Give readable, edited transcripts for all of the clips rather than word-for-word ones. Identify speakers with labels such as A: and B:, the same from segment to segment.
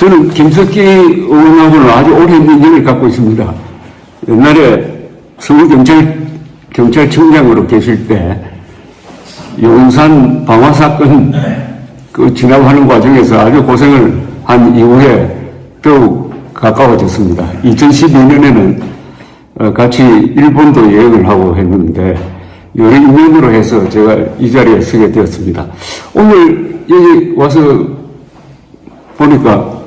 A: 저는 김석기 의원하고는 아주 오랜 인연을 갖고 있습니다. 옛날에 서울경찰청장으로 계실 때 용산 방화 사건 진압하는 과정에서 아주 고생을 한 이후에 더욱 가까워졌습니다. 2012년에는 같이 일본도 여행을 하고 했는데 여러 인연으로 해서 제가 이 자리에 서게 되었습니다. 오늘 여기 와서 보니까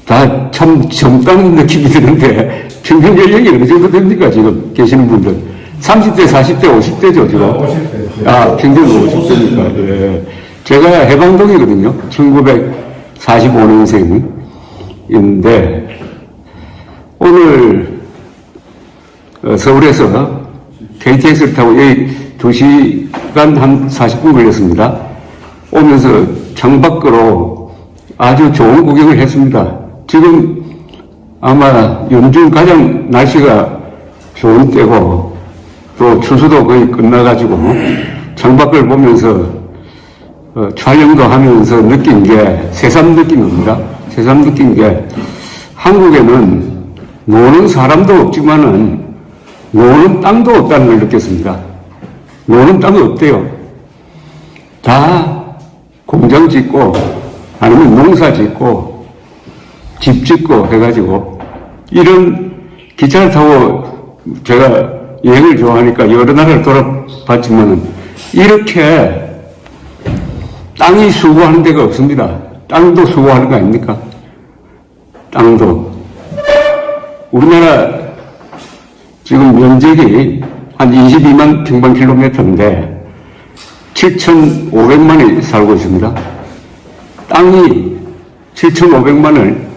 A: 다 참 젊다는 느낌이 드는데 평균 연령이 어느 정도 됩니까? 지금 계시는 분들 30대, 40대, 50대죠 지금?
B: 50대.
A: 아, 평균 50대니까. 네. 제가 해방동이거든요. 1945년생인데 오늘 서울에서 KTX를 타고 여기 2시간 한 40분 걸렸습니다. 오면서 창밖으로 아주 좋은 구경을 했습니다. 지금 아마 연중 가장 날씨가 좋은 때고 또 추수도 거의 끝나가지고 창밖을 보면서 촬영도 하면서 느낀 게 새삼 느낌입니다. 새삼 느낀 게 한국에는 노는 사람도 없지만은 노는 땅도 없다는 걸 느꼈습니다. 노는 땅이 없대요. 다 공장 짓고 아니면 농사 짓고 집 짓고 해가지고 이런 기차를 타고 제가 여행을 좋아하니까 여러 나라를 돌아봤지만 이렇게 땅이 수고하는 데가 없습니다. 땅도 수고하는 거 아닙니까? 땅도. 우리나라 지금 면적이 한 22만 평방킬로미터인데 7,500만이 살고 있습니다. 땅이 7,500만을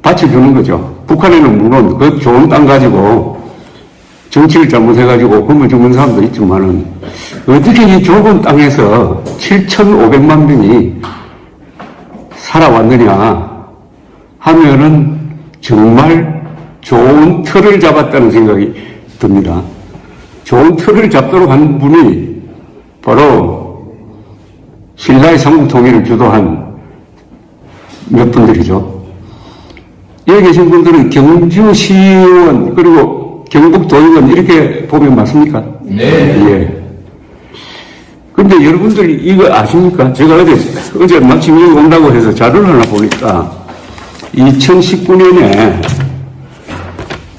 A: 바쳐주는 거죠. 북한에는 물론 그 좋은 땅 가지고 정치를 잘못해가지고 건물 죽는 사람도 있지만은 어떻게 이 좁은 땅에서 7,500만 명이 살아왔느냐 하면은 정말 좋은 틀을 잡았다는 생각이 듭니다. 좋은 틀을 잡도록 한 분이 바로 신라의 삼국통일을 주도한 몇 분들이죠. 여기 계신 분들은 경주시의원 그리고 경북도의원 이렇게 보면 맞습니까?
B: 네.
A: 예. 근데 여러분들이 이거 아십니까? 제가 어제 마침 여기 온다고 해서 자료를 하나 보니까 2019년에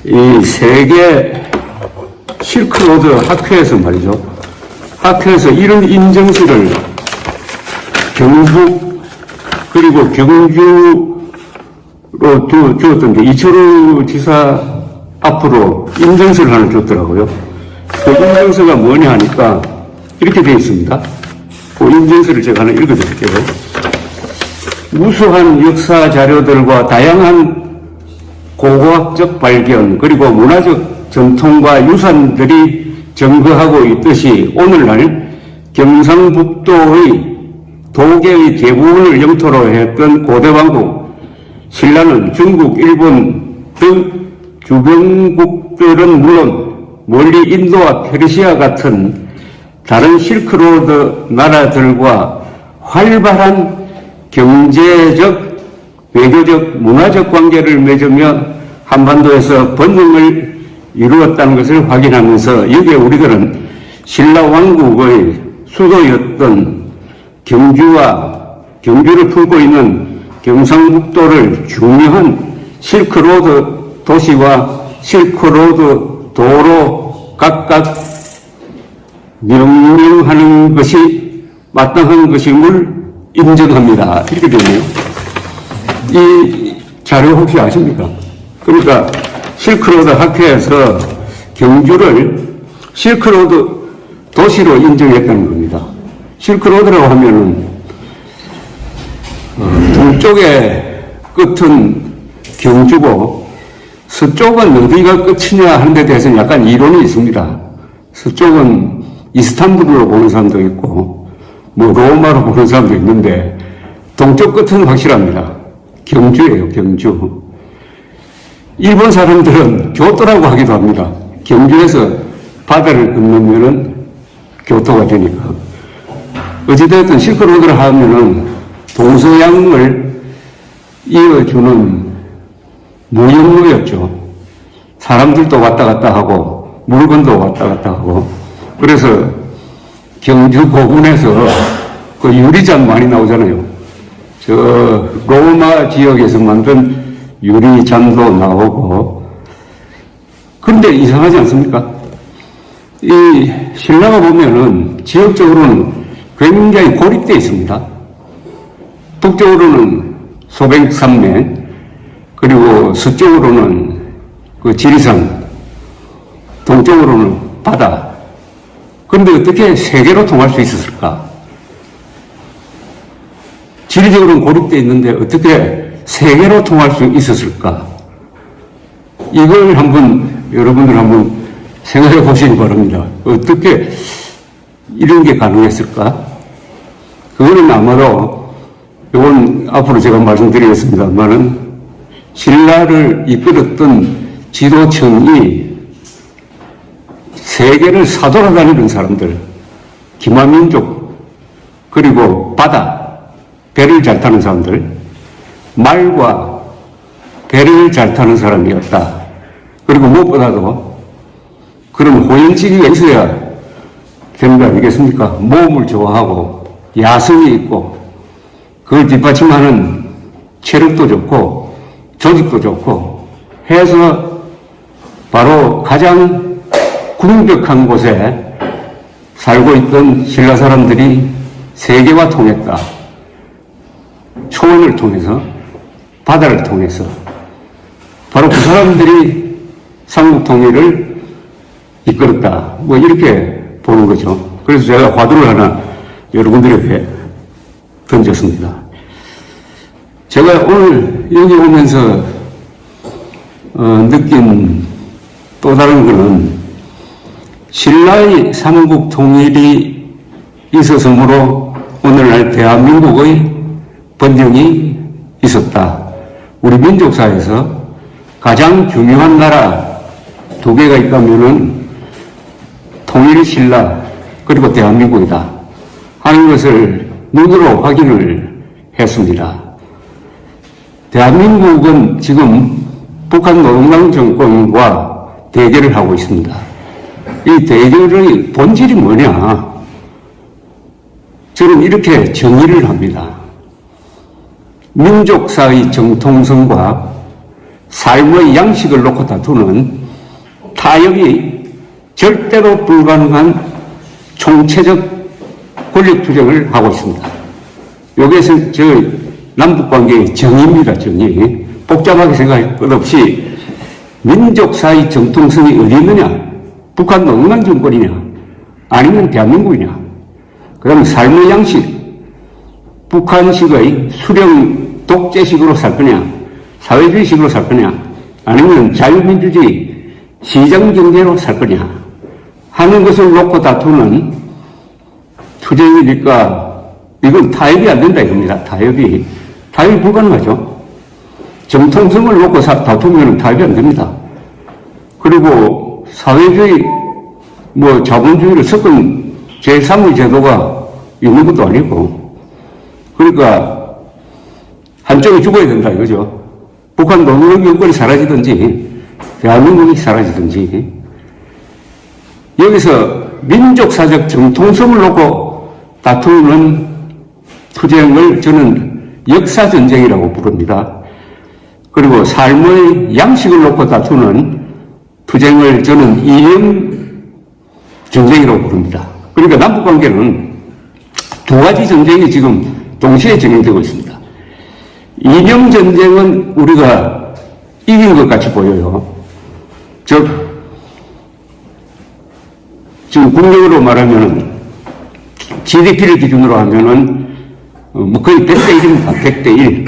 A: 이 세계 실크로드 학회에서 말이죠. 학회에서 이런 인증서를 경북 그리고 경주로 주었던데 이철우 지사 앞으로 인증서를 하나 줬더라고요. 그 인증서가 뭐냐 하니까 이렇게 되어 있습니다. 그 인증서를 제가 하나 읽어드릴게요. 우수한 역사 자료들과 다양한 고고학적 발견 그리고 문화적 전통과 유산들이 증거하고 있듯이 오늘날 경상북도의 도계의 대부분을 영토로 했던 고대왕국 신라는 중국, 일본 등 주변국들은 물론 멀리 인도와 페르시아 같은 다른 실크로드 나라들과 활발한 경제적, 외교적, 문화적 관계를 맺으며 한반도에서 번영을 이루었다는 것을 확인하면서 여기에 우리들은 신라 왕국의 수도였던 경주를 품고 있는 경상북도를 중요한 실크로드 도시와 실크로드 도로 각각 명명하는 것이 마땅한 것임을 인정합니다. 이렇게 되네요. 이 자료 혹시 아십니까? 그러니까 실크로드 학회에서 경주를 실크로드 도시로 인정했다는 겁니다. 실크로드라고 하면은 동쪽의 끝은 경주고 서쪽은 어디가 끝이냐 하는 데 대해서는 약간 이론이 있습니다. 서쪽은 이스탄불로 보는 사람도 있고 뭐 로마로 보는 사람도 있는데 동쪽 끝은 확실합니다. 경주예요, 경주. 일본 사람들은 교토라고 하기도 합니다. 경주에서 바다를 건너면은 교토가 되니까. 어찌되었든 실크로드를 하면은 동서양을 이어주는 무역로였죠. 사람들도 왔다 갔다 하고 물건도 왔다 갔다 하고. 그래서 경주 고군에서 그 유리잔 많이 나오잖아요. 저 로마 지역에서 만든 유리잔도 나오고. 그런데 이상하지 않습니까? 이 신라가 보면은 지역적으로는 굉장히 고립되어 있습니다. 북쪽으로는 소백산맥, 그리고 서쪽으로는 그 지리산, 동쪽으로는 바다. 그런데 어떻게 세계로 통할 수 있었을까? 지리적으로는 고립되어 있는데 어떻게 세계로 통할 수 있었을까? 이걸 여러분들 한번 생각해 보시기 바랍니다. 어떻게 이런 게 가능했을까? 그거는 아마도 이건 앞으로 제가 말씀드리겠습니다만은 신라를 이끌었던 지도층이 세계를 사돌아다니는 사람들, 기마민족, 그리고 바다, 배를 잘 타는 사람들, 말과 배를 잘 타는 사람이었다. 그리고 무엇보다도 그런 호연지기가 있어야 되는 거 아니겠습니까? 모험을 좋아하고 야성이 있고 그걸 뒷받침하는 체력도 좋고 조직도 좋고 해서 바로 가장 궁벽한 곳에 살고 있던 신라 사람들이 세계와 통했다. 초원을 통해서, 바다를 통해서. 바로 그 사람들이 삼국 통일을 이끌었다. 뭐 이렇게 보는 거죠. 그래서 제가 화두를 하나 여러분들에게 던졌습니다. 제가 오늘 여기 오면서 느낀 또 다른 거는 신라의 삼국 통일이 있어서므로 오늘날 대한민국의 번영이 있었다. 우리 민족사에서 가장 중요한 나라 두 개가 있다면은 통일 신라 그리고 대한민국이다 하는 것을 눈으로 확인을 했습니다. 대한민국은 지금 북한 노동당 정권과 대결을 하고 있습니다. 이 대결의 본질이 뭐냐? 저는 이렇게 정의를 합니다. 민족사의 정통성과 삶의 양식을 놓고 다투는 타협이 절대로 불가능한 총체적 권력투쟁을 하고 있습니다. 여기에서 남북관계의 정의입니다. 정의. 복잡하게 생각할 것 없이 민족사의 정통성이 어디 있느냐? 북한 노동당 정권이냐? 아니면 대한민국이냐? 그 다음에 삶의 양식, 북한식의 수령 독재식으로 살 거냐? 사회주의식으로 살 거냐? 아니면 자유민주주의 시장경제로 살 거냐? 하는 것을 놓고 다투는 투쟁이니까 이건 타협이 안 된다 이겁니다. 타협이 불가능하죠. 정통성을 놓고 다투면 타협이 안 됩니다. 그리고 사회주의, 자본주의를 섞은 제3의 제도가 있는 것도 아니고, 그러니까 한쪽이 죽어야 된다 이거죠. 북한 노무현 정권이 사라지든지 대한민국이 사라지든지. 여기서 민족사적 정통성을 놓고 다투는 투쟁을 저는 역사전쟁이라고 부릅니다. 그리고 삶의 양식을 놓고 다투는 투쟁을 저는 이념전쟁이라고 부릅니다. 그러니까 남북관계는 두 가지 전쟁이 지금 동시에 진행되고 있습니다. 이념전쟁은 우리가 이긴 것 같이 보여요. 즉, 지금 국력으로 말하면 GDP를 기준으로 하면은 거의 100대 1입니다. 100대 1.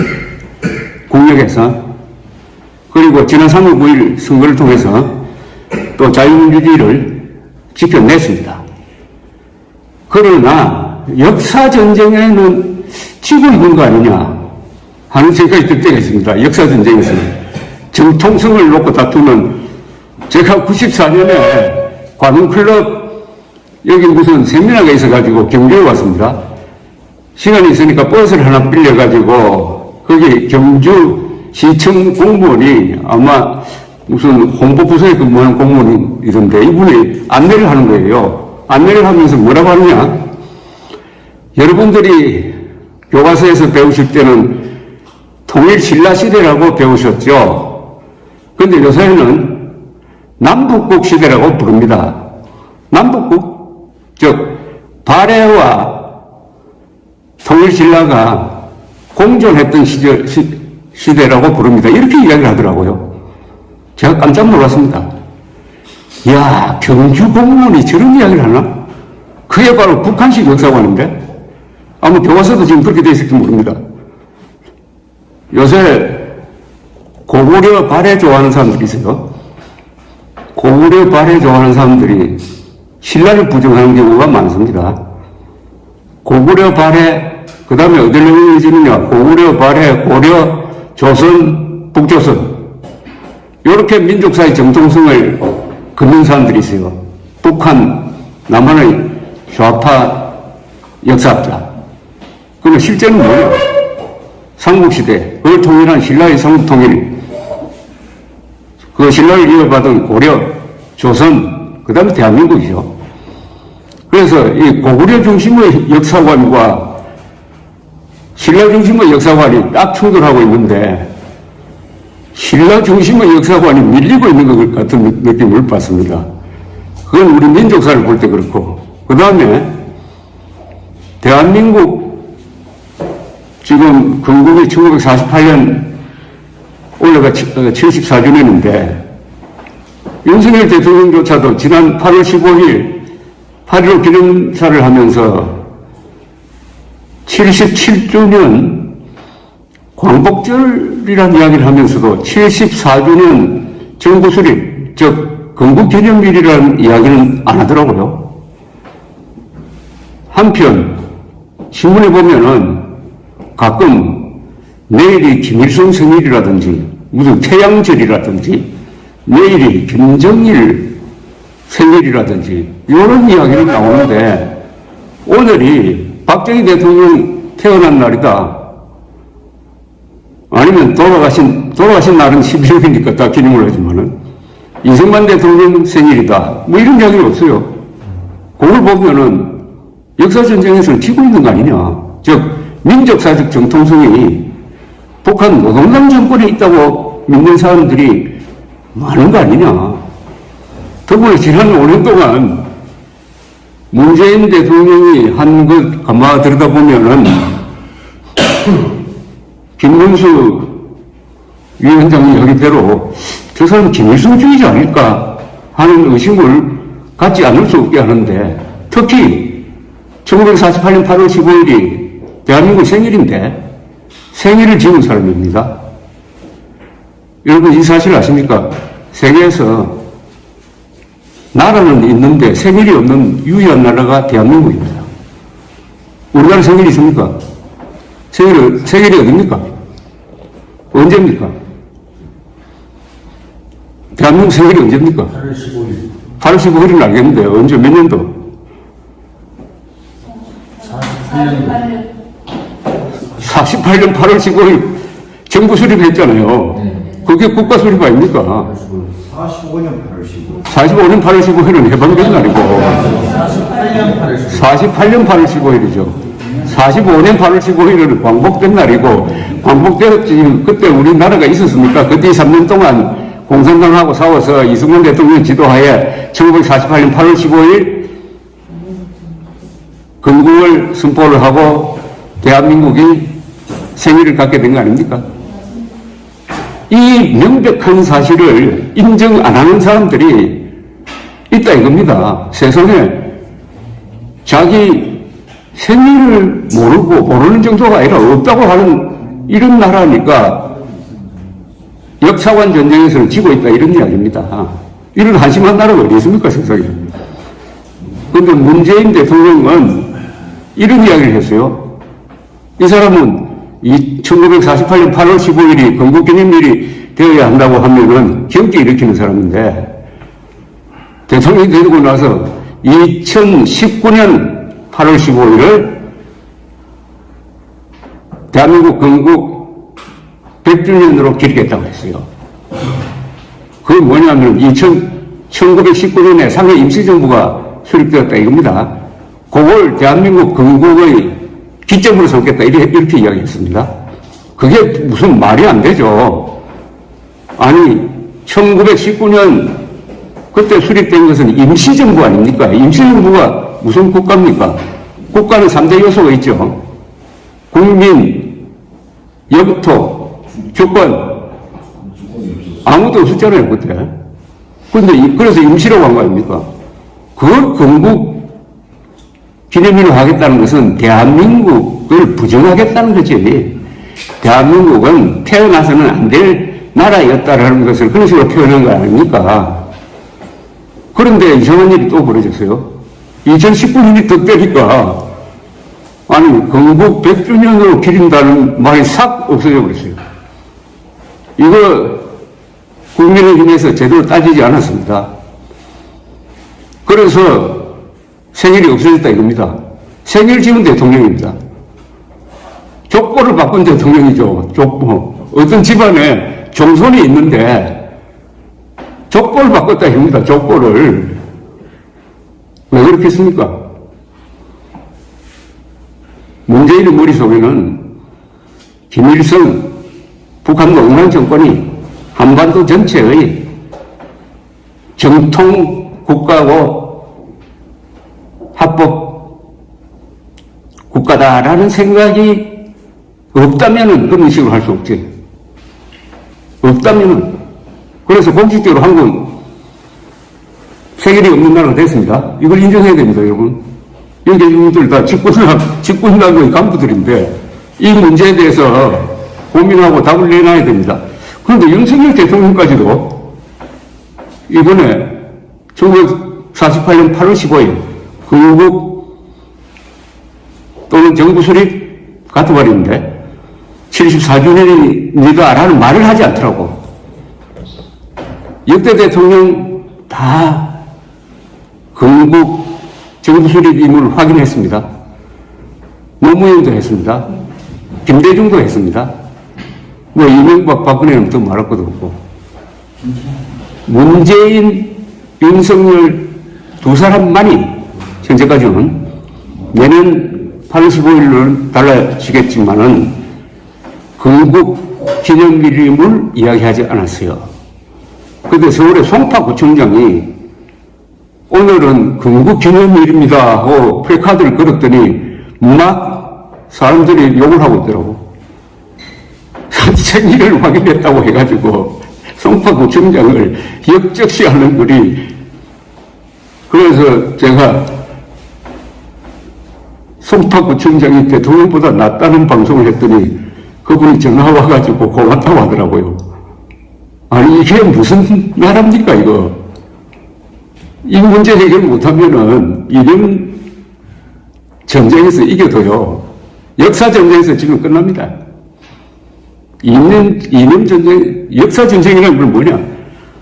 A: 국력에서. 그리고 지난 3월 9일 선거를 통해서 또 자유민주주의를 지켜냈습니다. 그러나 역사전쟁에는 지고 있는 거 아니냐 하는 생각이 들 때가 있습니다. 역사전쟁에서는. 정통성을 놓고 다투는, 제가 94년에 관훈클럽 여기 무슨 세미나가 있어가지고 경주에 왔습니다. 시간이 있으니까 버스를 하나 빌려가지고 거기 경주시청 공무원이 아마 무슨 홍보부서에 근무하는 공무원이던데 이분이 안내를 하는 거예요. 안내를 하면서 뭐라고 하느냐? 여러분들이 교과서에서 배우실 때는 통일 신라시대라고 배우셨죠? 근데 요새는 남북국 시대라고 부릅니다. 남북국? 즉, 발해와 통일 신라가 공존했던 시대라고 부릅니다. 이렇게 이야기를 하더라고요. 제가 깜짝 놀랐습니다. 이야, 경주 공무원이 저런 이야기를 하나? 그게 바로 북한식 역사관인데? 아마 교과서도 지금 그렇게 되어 있을지 모릅니다. 요새 고구려 발해 좋아하는 사람들이 있어요. 고구려 발해 좋아하는 사람들이 신라를 부정하는 경우가 많습니다. 고구려 발해, 그 다음에 어디로 이어지느냐? 고구려 발해, 고려, 조선, 북조선. 이렇게 민족사의 정통성을 긋는 사람들이 있어요. 북한, 남한의 좌파 역사학자. 그러면 실제는 뭐예요? 삼국시대, 그걸 통일한 신라의 삼국통일, 그 신라를 이어받은 고려, 조선, 그 다음에 대한민국이죠. 그래서 이 고구려 중심의 역사관과 신라 중심의 역사관이 딱 충돌하고 있는데, 신라 중심의 역사관이 밀리고 있는 것 같은 느낌을 받습니다. 그건 우리 민족사를 볼 때 그렇고, 그 다음에 대한민국 지금 건국이 1948년 올해가 74주년인데 윤석열 대통령조차도 지난 8월 15일 8.15 기념사를 하면서 77주년 광복절이라는 이야기를 하면서도 74주년 정부수립, 즉 건국기념일이라는 이야기는 안 하더라고요. 한편 신문에 보면은 가끔 내일이 김일성 생일이라든지 무슨 태양절이라든지 내일이 김정일 생일이라든지 이런 이야기는 나오는데 오늘이 박정희 대통령 태어난 날이다. 아니면 돌아가신 날은 11월이니까 다 기념을 하지만은 이승만 대통령 생일이다. 뭐 이런 이야기는 없어요. 그걸 보면은 역사전쟁에서는 지고 있는 거 아니냐. 즉, 민족사적 정통성이 북한 노동당 정권에 있다고 믿는 사람들이 많은 거 아니냐. 더구나 지난 5년 동안 문재인 대통령이 한 것 가만 들여다보면은 김문수 위원장이 여기대로 저 사람 김일성주의자 아닐까 하는 의심을 갖지 않을 수 없게 하는데 특히 1948년 8월 15일이 대한민국 생일인데 생일을 지은 사람입니다. 여러분 이 사실 아십니까? 세계에서 나라는 있는데 생일이 없는 유일한 나라가 대한민국입니다. 우리나라 생일이 있습니까? 생일이 어딥니까? 언제입니까? 대한민국 생일이 언제입니까?
B: 8월 15일.
A: 8월 15일은 알겠는데 언제 몇 년도? 48년 8월 15일 정부 수립했잖아요. 그게 국가 수립 아닙니까?
B: 45년 8월 15일.
A: 45년 8월 15일은 해방된 날이고 48년 8월 15일이죠. 45년 8월 15일은 광복된 날이고 광복되었지 그때 우리나라가 있었습니까? 그때 3년 동안 공산당하고 싸워서 이승만 대통령 지도하에 1948년 8월 15일 건국을 선포를 하고 대한민국이 생일을 갖게 된 거 아닙니까? 이 명백한 사실을 인정 안 하는 사람들이 있다 이겁니다. 세상에 자기 생일을 모르는 정도가 아니라 없다고 하는 이런 나라니까 역사관 전쟁에서는 지고 있다 이런 이야기입니다. 이런 한심한 나라가 어디 있습니까 세상에. 그런데 문재인 대통령은 이런 이야기를 했어요. 이 사람은 1948년 8월 15일이 건국기념일이 되어야 한다고 하면은 경기 일으키는 사람인데 대통령이 되고 나서 2019년 8월 15일을 대한민국 건국 100주년으로 기리겠다고 했어요. 그게 뭐냐면 1919년에 상해 임시정부가 수립되었다 이겁니다. 그걸 대한민국 건국의 기점으로 삼겠다 이렇게 이야기했습니다. 그게 무슨 말이 안 되죠. 아니 1919년 그때 수립된 것은 임시정부 아닙니까? 임시정부가 무슨 국가입니까? 국가는 3대 요소가 있죠. 국민, 영토, 주권. 아무도 없었잖아요, 그때. 그래서 임시라고 한 거 아닙니까? 그걸 건국 기념일로 하겠다는 것은 대한민국을 부정하겠다는 거지. 대한민국은 태어나서는 안 될 나라였다라는 것을 그런 식으로 표현한 거 아닙니까? 그런데 이상한 일이 또 벌어졌어요. 2019년이 덕되니까, 아니, 건국 100주년으로 기린다는 말이 싹 없어져 버렸어요. 이거 국민의힘에서 제대로 따지지 않았습니다. 그래서 생일이 없어졌다 이겁니다. 생일 지은 대통령입니다. 족보를 바꾼 대통령이죠. 족보. 어떤 집안에 종손이 있는데 족보를 바꿨다 이겁니다. 족보를. 왜 그렇겠습니까? 문재인의 머릿속에는 김일성 북한 농단 정권이 한반도 전체의 정통 국가고 합법 국가다라는 생각이 없다면은 그런 식으로 할 수 없지. 없다면은. 그래서 공식적으로 한국 생일이 없는 나라가 됐습니다. 이걸 인정해야 됩니다, 여러분. 여기 계신 분들 다 집권당의 간부들인데 이 문제에 대해서 고민하고 답을 내놔야 됩니다. 그런데 윤석열 대통령까지도 이번에 1948년 8월 15일 건국 또는 정부 수립 같은 말인데 74주년이니다라는 말을 하지 않더라고. 역대 대통령 다 건국 정부 수립임을 확인했습니다. 노무현도 했습니다. 김대중도 했습니다. 뭐 이명박 박근혜는 또 말할 것도 없고 문재인 윤석열 두 사람만이 현재까지는 내년 8월 15일은 달라지겠지만은 건국 기념일임을 이야기하지 않았어요. 그런데 서울의 송파구청장이 오늘은 건국 기념일입니다 하고 플래카드를 걸었더니 막 사람들이 욕을 하고 있더라고. 생일을 확인했다고 해가지고 송파구청장을 역적시하는 글이. 그래서 제가 송파구청장이 대통령보다 낫다는 방송을 했더니 그분이 전화 와가지고 고맙다고 하더라고요. 아니 이게 무슨 나라입니까 이거. 이 문제 해결 못하면은 이런 전쟁에서 이겨도요 역사 전쟁에서 지금 끝납니다. 이념 전쟁, 역사 전쟁이라는 건 뭐냐?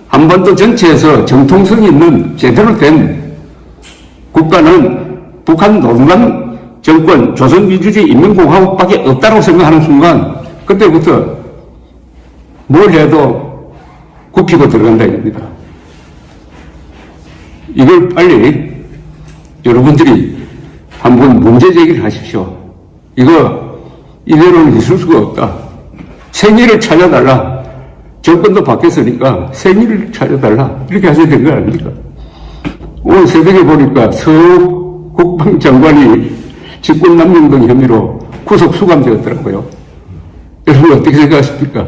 A: 한반도 전체에서 정통성 있는 제대로 된 국가는 북한 농단 정권, 조선민주주의 인민공화국밖에 없다고 생각하는 순간 그때부터 뭘 해도 굽히고 들어간다 이겁니다. 이걸 빨리 여러분들이 한번 문제 제기를 하십시오. 이대로는 있을 수가 없다. 생일을 찾아달라. 정권도 바뀌었으니까 생일을 찾아달라. 이렇게 하셔야 되는 거 아닙니까? 오늘 새벽에 보니까 서욱 국방장관이 직권남용등 혐의로 구속 수감되었더라고요. 여러분 어떻게 생각하십니까?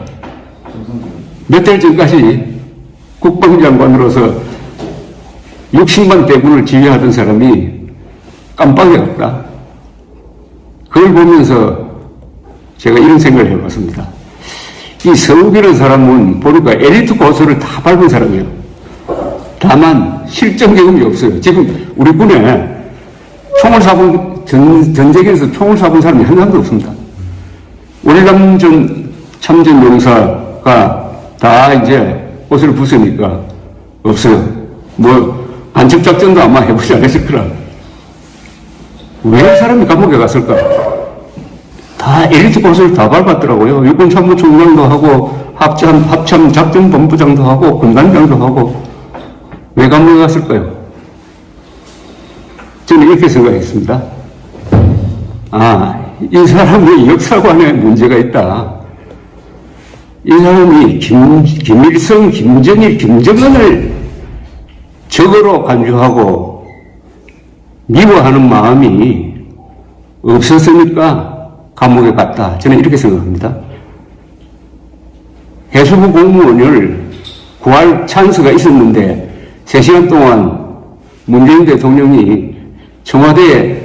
A: 몇 달 전까지 국방장관으로서 60만 대군을 지휘하던 사람이 깜빡이 없다. 그걸 보면서 제가 이런 생각을 해봤습니다. 이 서욱이라는 사람은 보니까 엘리트 고수를 다 밟은 사람이에요. 다만 실전 경험이 없어요. 지금 우리 군에 총을 쏴본 전쟁에서 총을 쏴본 사람이 한 사람도 없습니다. 월남 전 참전 용사가 다 이제 옷을 벗으니까 없어요. 뭐 간첩작전도 아마 해보지 않았을 거라. 왜 사람이 감옥에 갔을까? 다 다 엘리트 코스를 다 밟았더라고요. 육군참모총장도 하고 합참 작전본부장도 하고 군단장도 하고 왜 감옥에 갔을까요? 저는 이렇게 생각했습니다. 이 사람의 역사관에 문제가 있다. 이 사람이 김일성, 김정일, 김정은을 적으로 간주하고 미워하는 마음이 없었으니까 감옥에 갔다. 저는 이렇게 생각합니다. 해수부 공무원을 구할 찬스가 있었는데 3시간 동안 문재인 대통령이 청와대에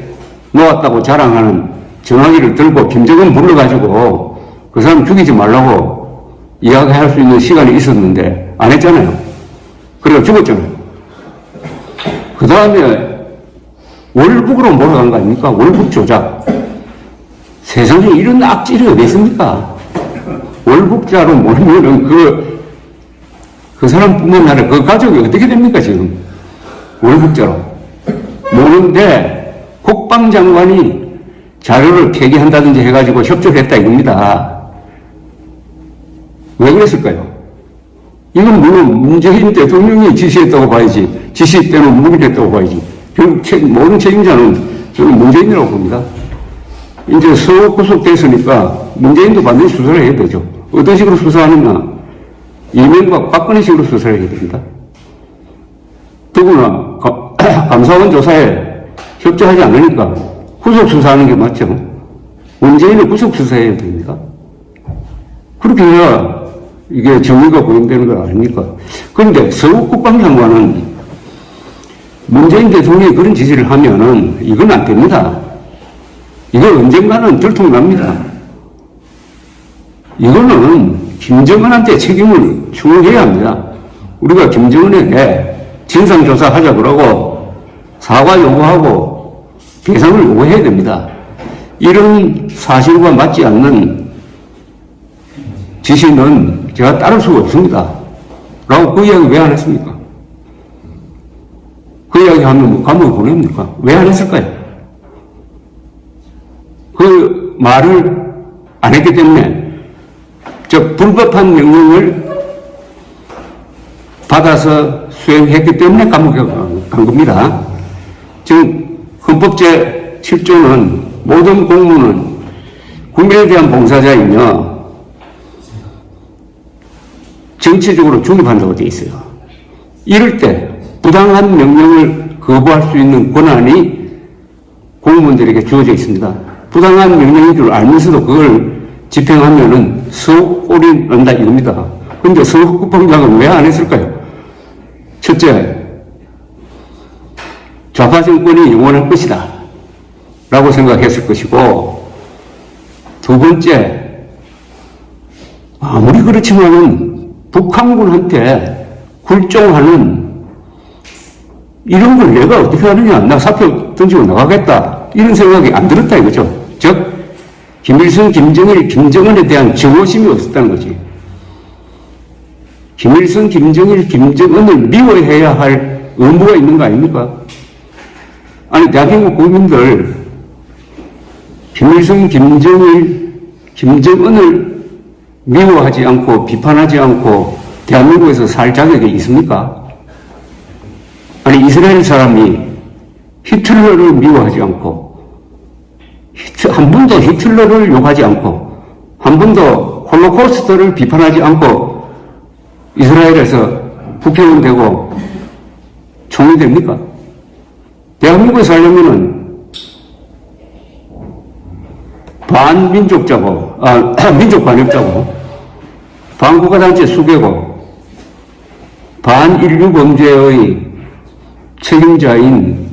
A: 놓았다고 자랑하는 전화기를 들고 김정은 불러가지고 그 사람 죽이지 말라고 이야기할 수 있는 시간이 있었는데 안 했잖아요. 그래서 죽었잖아요. 그 다음에 월북으로 몰아간 거 아닙니까? 월북 조작. 세상에 이런 악질이 어디 있습니까? 월북자로 몰면은 그 사람뿐만 아니라 그 가족이 어떻게 됩니까, 지금? 월북자로. 모르는데 국방장관이 자료를 폐기한다든지 해가지고 협조를 했다 이겁니다. 왜 그랬을까요? 이건 물론 문재인 대통령이 지시했다고 봐야지, 지시 때는 무기했다고 봐야지. 결국 모든 책임자는 저는 문재인이라고 봅니다. 이제 서울 구속됐으니까 문재인도 반드시 수사를 해야 되죠. 어떤 식으로 수사하느냐? 이명박 박근혜 식으로 수사를 해야 됩니다. 더구나 감사원 조사에 협조하지 않으니까 구속 수사하는 게 맞죠. 문재인을 구속 수사해야 됩니다. 그렇게 해야 이게 정의가 구현되는 거 아닙니까? 그런데 서욱 국방장관은 문재인 대통령이 그런 지시를 하면은 이건 안 됩니다. 이거 언젠가는 들통납니다. 이거는 김정은한테 책임을 추궁해야 합니다. 우리가 김정은에게 진상조사하자 그러고 사과 요구하고 배상을 요구해야 됩니다. 이런 사실과 맞지 않는 지시는 제가 따를 수가 없습니다. 라고 그 이야기 왜 안 했습니까? 그 이야기 하면 뭐 감옥에 보냅니까? 왜 안 했을까요? 그 말을 안 했기 때문에 불법한 명령을 받아서 수행했기 때문에 감옥에 간 겁니다. 지금 헌법 제7조는 모든 공무는 국민에 대한 봉사자이며 정치적으로 중립한다고 되어 있어요. 이럴 때 부당한 명령을 거부할 수 있는 권한이 공무원들에게 주어져 있습니다. 부당한 명령인 줄 알면서도 그걸 집행하면은 서울이 난다 이겁니다. 그런데 서욱 국방장은 왜 안 했을까요? 첫째, 좌파 정권이 영원할 것이다 라고 생각했을 것이고, 두 번째, 아무리 그렇지만은 북한군한테 굴종하는 이런 걸 내가 어떻게 하느냐, 나 사표 던지고 나가겠다 이런 생각이 안 들었다 이거죠. 즉 김일성, 김정일, 김정은에 대한 정오심이 없었다는 거지. 김일성, 김정일, 김정은을 미워해야 할 의무가 있는 거 아닙니까? 아니, 대한민국 국민들 김일성, 김정일, 김정은을 미워하지 않고 비판하지 않고 대한민국에서 살 자격이 있습니까? 아니, 이스라엘 사람이 히틀러를 미워하지 않고 한 번도 히틀러를 욕하지 않고 한 번도 홀로코스트를 비판하지 않고 이스라엘에서 국회의원 되고 총리 됩니까? 대한민국에 살려면은 반민족자고, 민족 반역자고, 반국가단체 수괴고, 반인류 범죄의 책임자인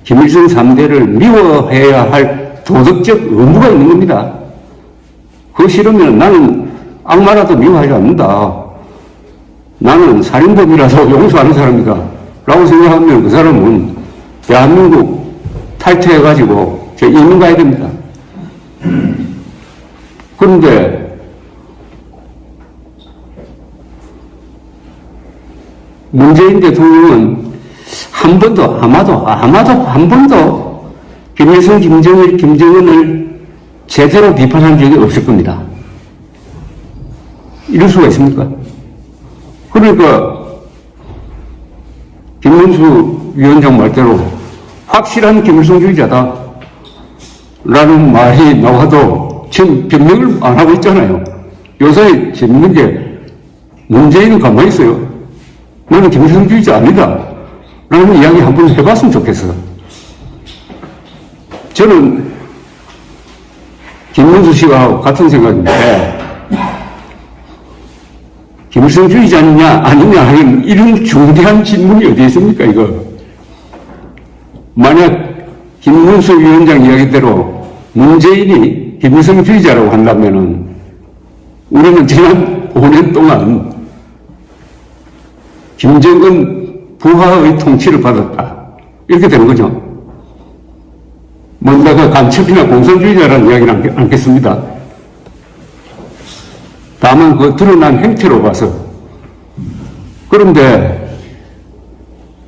A: 김일성 3대를 미워해야 할 도덕적 의무가 있는 겁니다. 그거 싫으면 나는 악마라도 미워하지 않는다. 나는 살인범이라서 용서하는 사람이다. 라고 생각하면 그 사람은 대한민국 탈퇴해가지고 이민 가야 됩니다. 그런데 문재인 대통령은 한 번도 아마도 한 번도 김일성, 김정일, 김정은을 제대로 비판한 적이 없을 겁니다. 이럴 수가 있습니까? 그러니까 김문수 위원장 말대로 확실한 김일성주의자다 라는 말이 나와도 지금 변명을 안 하고 있잖아요. 요새 재밌는 게 문재인은 가만히 있어요. 나는 김일성주의자 아니다 라는 이야기 한번 해봤으면 좋겠어. 저는 김문수 씨와 같은 생각인데 김일성주의자냐 아니냐 하는 이런 중대한 질문이 어디 있습니까 이거. 만약 김문수 위원장 이야기대로 문재인이 김일성주의자라고 한다면은 우리는 지난 5년 동안 김정은 부하의 통치를 받았다. 이렇게 되는 거죠. 뭔가 간첩이나 공산주의자라는 이야기는 않겠습니다. 다만 그 드러난 행태로 봐서. 그런데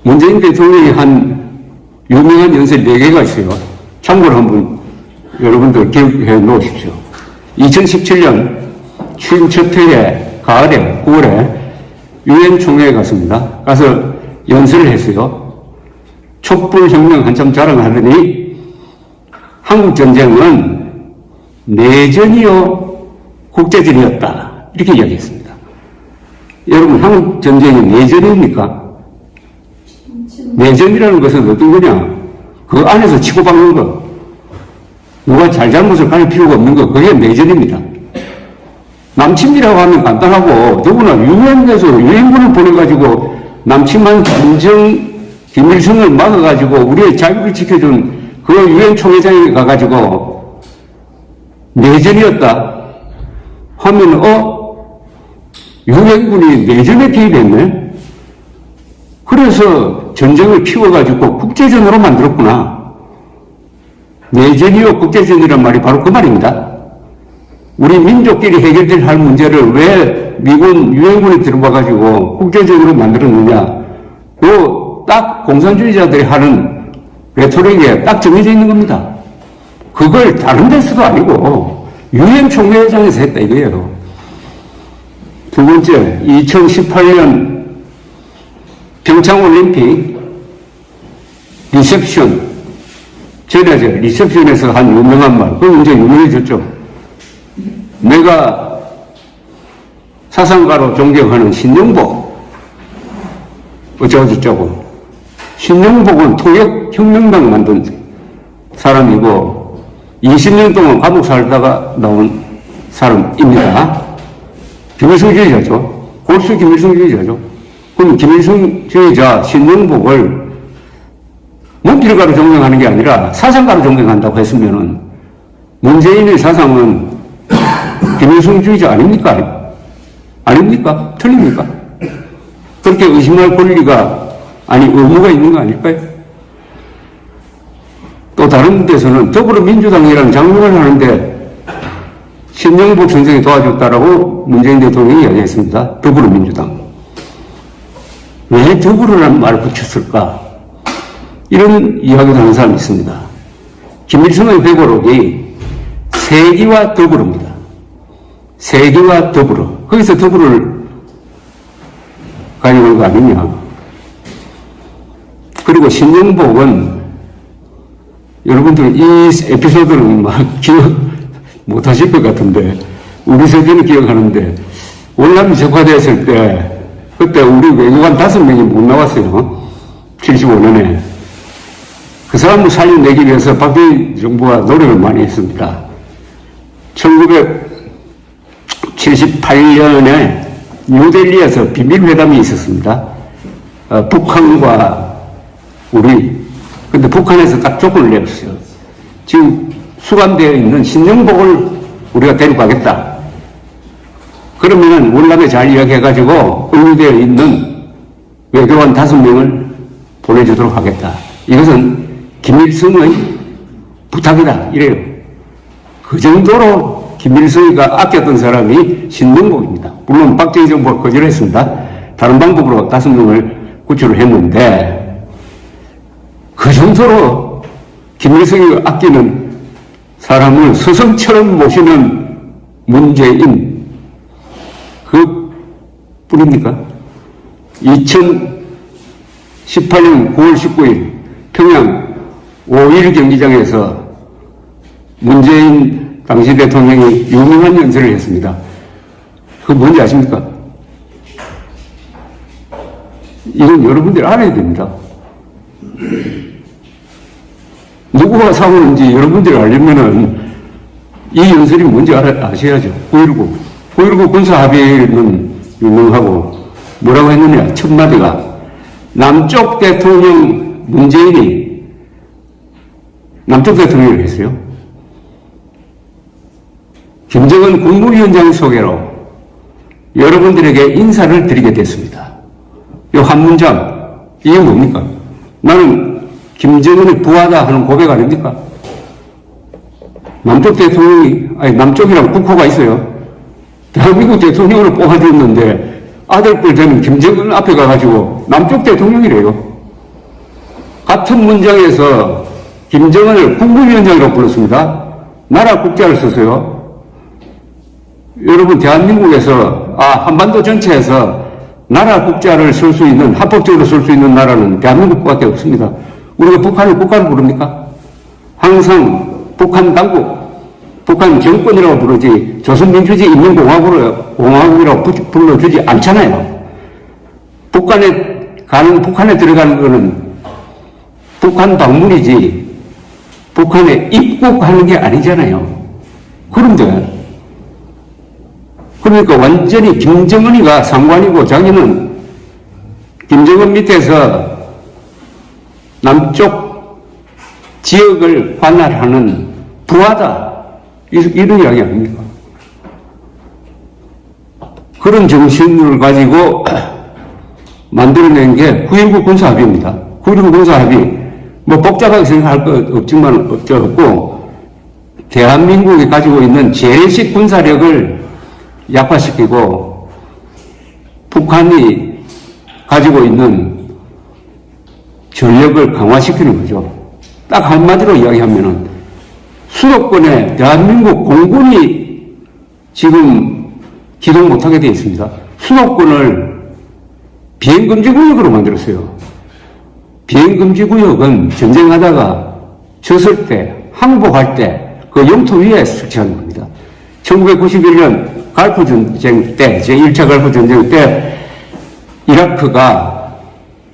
A: 문재인 대통령이 한 유명한 연설 4개가 있어요. 참고로 한번 여러분들 기억해 놓으십시오. 2017년 취임 첫 해에 가을에 9월에 유엔 총회에 갔습니다. 가서 연설을 했어요. 촛불혁명 한참 자랑하더니 한국전쟁은 내전이요 국제전이었다 이렇게 이야기했습니다. 여러분 한국전쟁이 내전입니까? 내전이라는 것은 어떤 거냐? 그 안에서 치고받는 거, 누가 잘잘못을 가릴 필요가 없는 거, 그게 내전입니다. 남침이라고 하면 간단하고, 더구나 유엔에서 유엔군을 보내가지고 남침한 김일성을 막아가지고 우리의 자유를 지켜준 그 유엔 총회장에 가가지고 내전이었다 하면 유엔군이 내전에 개입했네. 그래서 전쟁을 피워가지고 국제전으로 만들었구나. 내전이요 국제전이란 말이 바로 그 말입니다. 우리 민족끼리 해결될 할 문제를 왜 미군 유엔군이 들어와가지고 국제전으로 만들었느냐. 딱 공산주의자들이 하는 레토릭에 딱 정해져 있는 겁니다. 그걸 다른 데서도 아니고 유엔 총회장에서 했다 이거예요. 두 번째, 2018년 평창올림픽 리셉션, 전에 리셉션에서 한 유명한 말, 그건 이제 유명해졌죠. 내가 사상가로 존경하는 신영복, 어쩌고저쩌고. 신영복은 통역혁명당 만든 사람이고 20년 동안 감옥 살다가 나온 사람입니다. 김일성주의자죠. 골수 김일성주의자죠. 그럼 김일성주의자 신영복을 문필가로 존경하는 게 아니라 사상가로 존경한다고 했으면은 문재인의 사상은 김일성주의자 아닙니까? 아닙니까? 틀립니까? 그렇게 의심할 권리가 의무가 있는 거 아닐까요? 또 다른 데서는 더불어민주당이라는 장르를 하는데 신영복 선생이 도와줬다라고 문재인 대통령이 이야기했습니다. 더불어민주당. 왜 더불어라는 말을 붙였을까? 이런 이야기도 하는 사람이 있습니다. 김일성의 회고록이 세기와 더불어입니다. 세기와 더불어. 거기서 더불어를 가져온 거 아니냐. 그리고 신영복은 여러분들 이 에피소드는 막 기억 못 하실 것 같은데 우리 세대는 기억하는데 월남이 적화되었을 때 그때 우리 외교관 5명이 못 나왔어요. 75년에. 그 사람을 살려내기 위해서 박정희 정부가 노력을 많이 했습니다. 1978년에 뉴델리에서 비밀회담이 있었습니다. 북한과 우리. 근데 북한에서 딱 조건을 내었어요. 지금 수감되어 있는 신영복을 우리가 데려가겠다. 그러면은 월남에 잘 이야기해가지고 의료되어 있는 외교관 5명을 보내주도록 하겠다. 이것은 김일성의 부탁이다. 이래요. 그 정도로 김일성이가 아꼈던 사람이 신영복입니다. 물론 박정희 정부가 거절했습니다. 다른 방법으로 5명을 구출을 했는데 그 정도로 김일성이 아끼는 사람을 스승처럼 모시는 문재인, 그 뿐입니까? 2018년 9월 19일 평양 5.1 경기장에서 문재인 당시 대통령이 유명한 연설을 했습니다. 그거 뭔지 아십니까? 이건 여러분들이 알아야 됩니다. 누구와 싸우는지 여러분들이 알려면은 이 연설이 뭔지 아셔야죠. 9.19 군사합의는 유명하고 뭐라고 했느냐. 첫 마디가 남쪽 대통령 문재인이 남쪽 대통령을 했어요. 김정은 국무위원장 소개로 여러분들에게 인사를 드리게 됐습니다. 이 한 문장, 이게 뭡니까? 나는 김정은의 부하다 하는 고백 아닙니까? 남쪽 대통령이, 아니, 남쪽이랑 국호가 있어요. 대한민국 대통령을 뽑아줬는데 아들뻘 되는 김정은 앞에 가가지고 남쪽 대통령이래요. 같은 문장에서 김정은을 국무위원장이라고 불렀습니다. 나라 국자를 썼어요. 여러분, 대한민국에서, 한반도 전체에서 나라 국자를 쓸 수 있는, 합법적으로 쓸 수 있는 나라는 대한민국밖에 없습니다. 우리가 북한을 국가로 부릅니까? 항상 북한 당국, 북한 정권이라고 부르지 조선민주주의 인민공화국이라고 불러주지 않잖아요. 북한에 들어가는 거는 북한 방문이지 북한에 입국하는 게 아니잖아요. 그런데 그러니까 완전히 김정은이가 상관이고 자기는 김정은 밑에서 남쪽 지역을 관할하는 부하다. 이런 이야기 아닙니까? 그런 정신을 가지고 만들어낸 게 9.19 군사합의입니다. 9.19 군사합의. 뭐 복잡하게 생각할 것 없지만 없고 대한민국이 가지고 있는 재래식 군사력을 약화시키고 북한이 가지고 있는 전력을 강화시키는 거죠. 딱 한마디로 이야기하면은 수도권에 대한민국 공군이 지금 기동 못하게 되어 있습니다. 수도권을 비행금지구역으로 만들었어요. 비행금지구역은 전쟁하다가 졌을 때, 항복할 때 그 영토 위에 설치한 겁니다. 1991년 갈프 전쟁 때, 제1차 갈프 전쟁 때 이라크가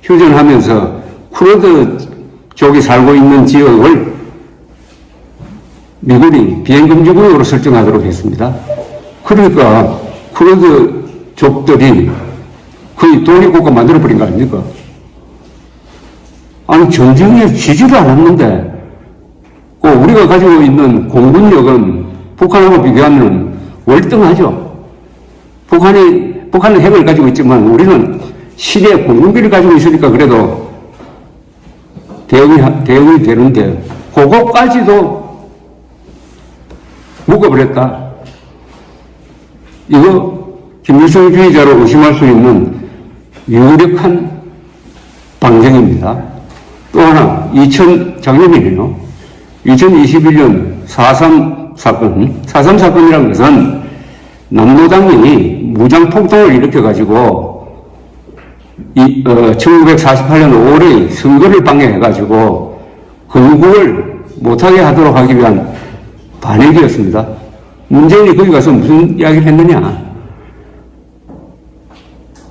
A: 휴전하면서 쿠르드 쪽이 살고 있는 지역을 미군이 비행금지구역으로 설정하도록 했습니다. 그러니까 쿠르드 족들이 거의 독립국가 만들어버린 거 아닙니까? 아니, 전쟁에 지지도 않았는데, 우리가 가지고 있는 공군력은 북한하고 비교하면 월등하죠. 북한은 핵을 가지고 있지만 우리는 시대 공군기를 가지고 있으니까 그래도 대응이 되는데, 그거까지도 묶어버렸다. 이거 김일성주의자로 의심할 수 있는 유력한 방정입니다. 또 하나, 작년이네요. 2021년 4.3 사건. 4.3 사건이라는 것은 남노당이 무장폭동을 일으켜가지고 1948년 5월에 선거를 방해해가지고 건국을 못하게 하도록 하기 위한 반역이었습니다. 문재인이 거기 가서 무슨 이야기를 했느냐.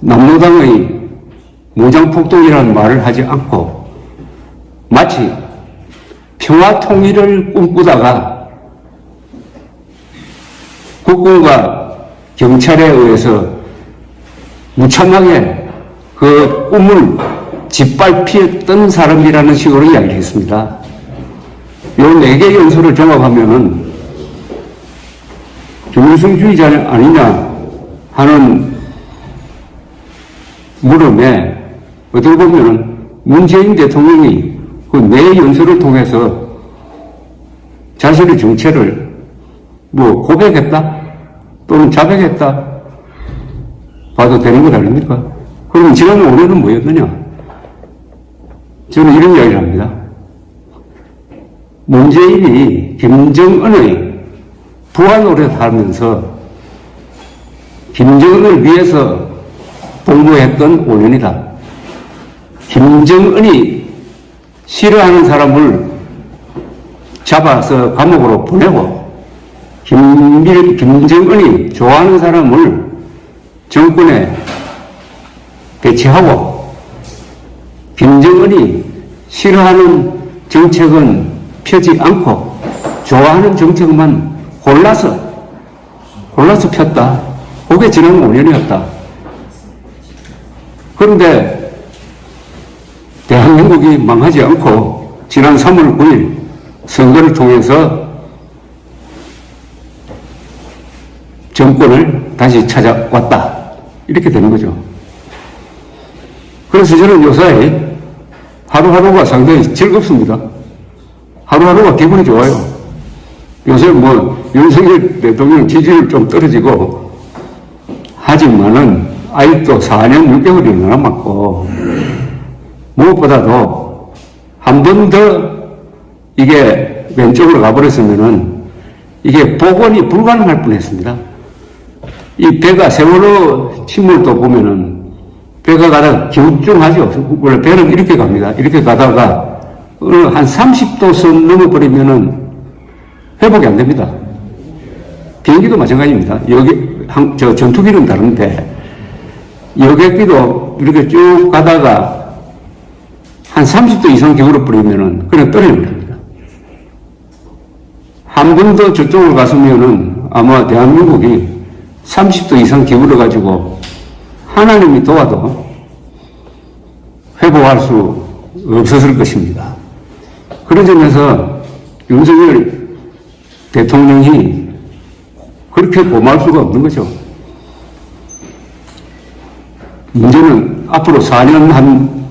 A: 남노당의 무장폭동이라는 말을 하지 않고 마치 평화통일을 꿈꾸다가 국군과 경찰에 의해서 무참하게 그 꿈을 짓밟혔던 사람이라는 식으로 이야기를 했습니다. 이 4개 연설을 종합하면은 김일성주의자 아니냐 하는 물음에 어떻게 보면은 문재인 대통령이 그 4연설을 통해서 자신의 정체를 고백했다 또는 자백했다 봐도 되는 것 아닙니까? 그럼 지난 5년은 뭐였느냐? 저는 이런 이야기를 합니다. 문재인이 김정은의 부하 노릇을 하면서 김정은을 위해서 복무했던 5년이다. 김정은이 싫어하는 사람을 잡아서 감옥으로 보내고 김정은이 좋아하는 사람을 정권에 배치하고 김정은이 싫어하는 정책은 펴지 않고 좋아하는 정책만 골라서 폈다. 그게 지난 5년이었다. 그런데 대한민국이 망하지 않고 지난 3월 9일 선거를 통해서 정권을 다시 찾아왔다. 이렇게 되는 거죠. 그래서 저는 요사이 하루하루가 상당히 즐겁습니다. 하루하루가 기분이 좋아요. 요새 윤석열 대통령 지지율 좀 떨어지고 하지만은 아직도 4년 6개월이 남았고 무엇보다도 한 번 더 이게 왼쪽으로 가버렸으면은 이게 복원이 불가능할 뻔했습니다. 이 배가 세월호 침몰도 보면은 배가 가다가 기우뚱하죠. 원래 배는 이렇게 갑니다. 이렇게 가다가 한 30도 선 넘어버리면은 회복이 안 됩니다. 비행기도 마찬가지입니다. 전투기는 다른데 여객기도 이렇게 쭉 가다가 한 30도 이상 기울어버리면은 그냥 떨어집니다. 한 번 더 저쪽으로 갔으면은 아마 대한민국이 30도 이상 기울어가지고 하나님이 도와도 회복할 수 없었을 것입니다. 그런 점에서 윤석열 대통령이 그렇게 고마울 수가 없는 거죠. 문제는 앞으로 4년 한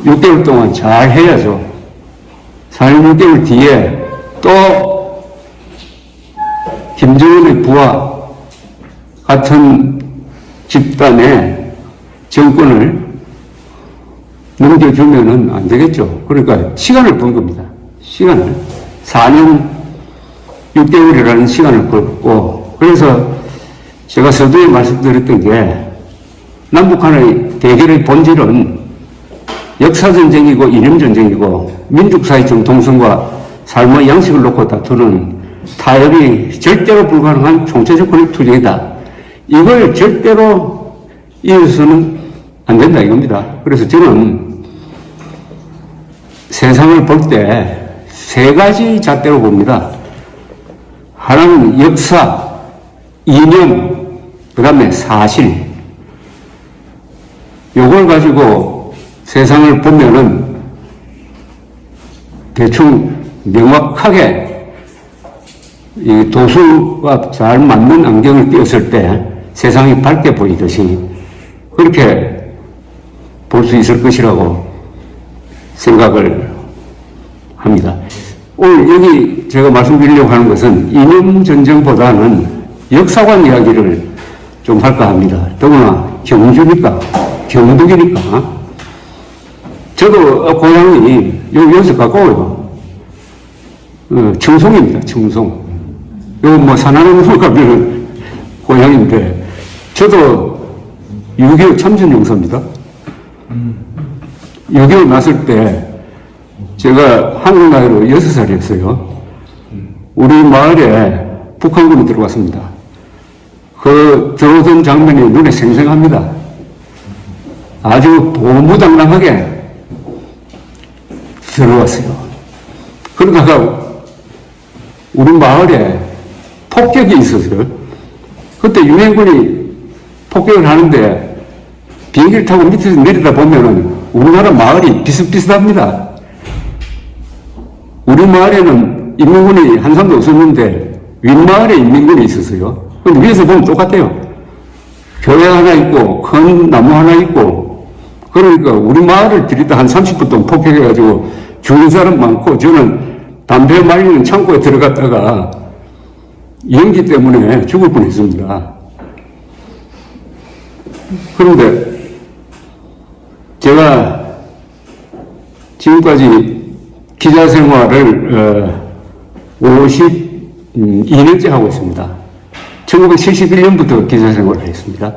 A: 6개월 동안 잘 해야죠. 4년 6개월 뒤에 또 김정은의 부하 같은 집단의 정권을 넘겨주면은 안 되겠죠. 그러니까 시간을 번 겁니다. 시간을. 4년 6개월이라는 시간을 벌고, 그래서 제가 서두에 말씀드렸던 게 남북한의 대결의 본질은 역사전쟁이고 이념전쟁이고 민족사회 정통성과 삶의 양식을 놓고 다투는 타협이 절대로 불가능한 총체적 권력투쟁이다. 이걸 절대로 이어서는 안 된다 이겁니다. 그래서 저는 세상을 볼 때 세 가지 잣대로 봅니다. 하나는 역사, 이념, 그 다음에 사실. 요걸 가지고 세상을 보면은 대충 명확하게 이 도수가 잘 맞는 안경을 띄었을 때 세상이 밝게 보이듯이 그렇게 볼 수 있을 것이라고 생각을 합니다. 오늘 여기 제가 말씀드리려고 하는 것은 이념 전쟁보다는 역사관 이야기를 좀 할까 합니다. 더구나 경주니까, 경북이니까. 저도 고향이 여기서 가까워요. 청송입니다, 청송. 요 산하농로 가면은 고향인데, 저도 6.25 참전용사입니다. 6.25 났을 때, 제가 한국 나이로 6살이었어요. 우리 마을에 북한군이 들어왔습니다. 그 들어오던 장면이 눈에 생생합니다. 아주 보무당당하게 들어왔어요. 그러다가 우리 마을에 폭격이 있었어요. 그때 유엔군이 폭격을 하는데 비행기를 타고 밑에서 내리다 보면은 우리나라 마을이 비슷비슷합니다. 우리 마을에는 인민군이 한 사람도 없었는데 윗마을에 인민군이 있었어요. 근데 위에서 보면 똑같아요. 교회 하나 있고 큰 나무 하나 있고, 그러니까 우리 마을을 들이다 한 30분 동안 폭격해가지고 죽은 사람 많고, 저는 담배 말리는 창고에 들어갔다가 연기 때문에 죽을 뻔했습니다. 그런데 제가 지금까지 기자 생활을 52년째 하고 있습니다. 1971년부터 기자 생활을 했습니다.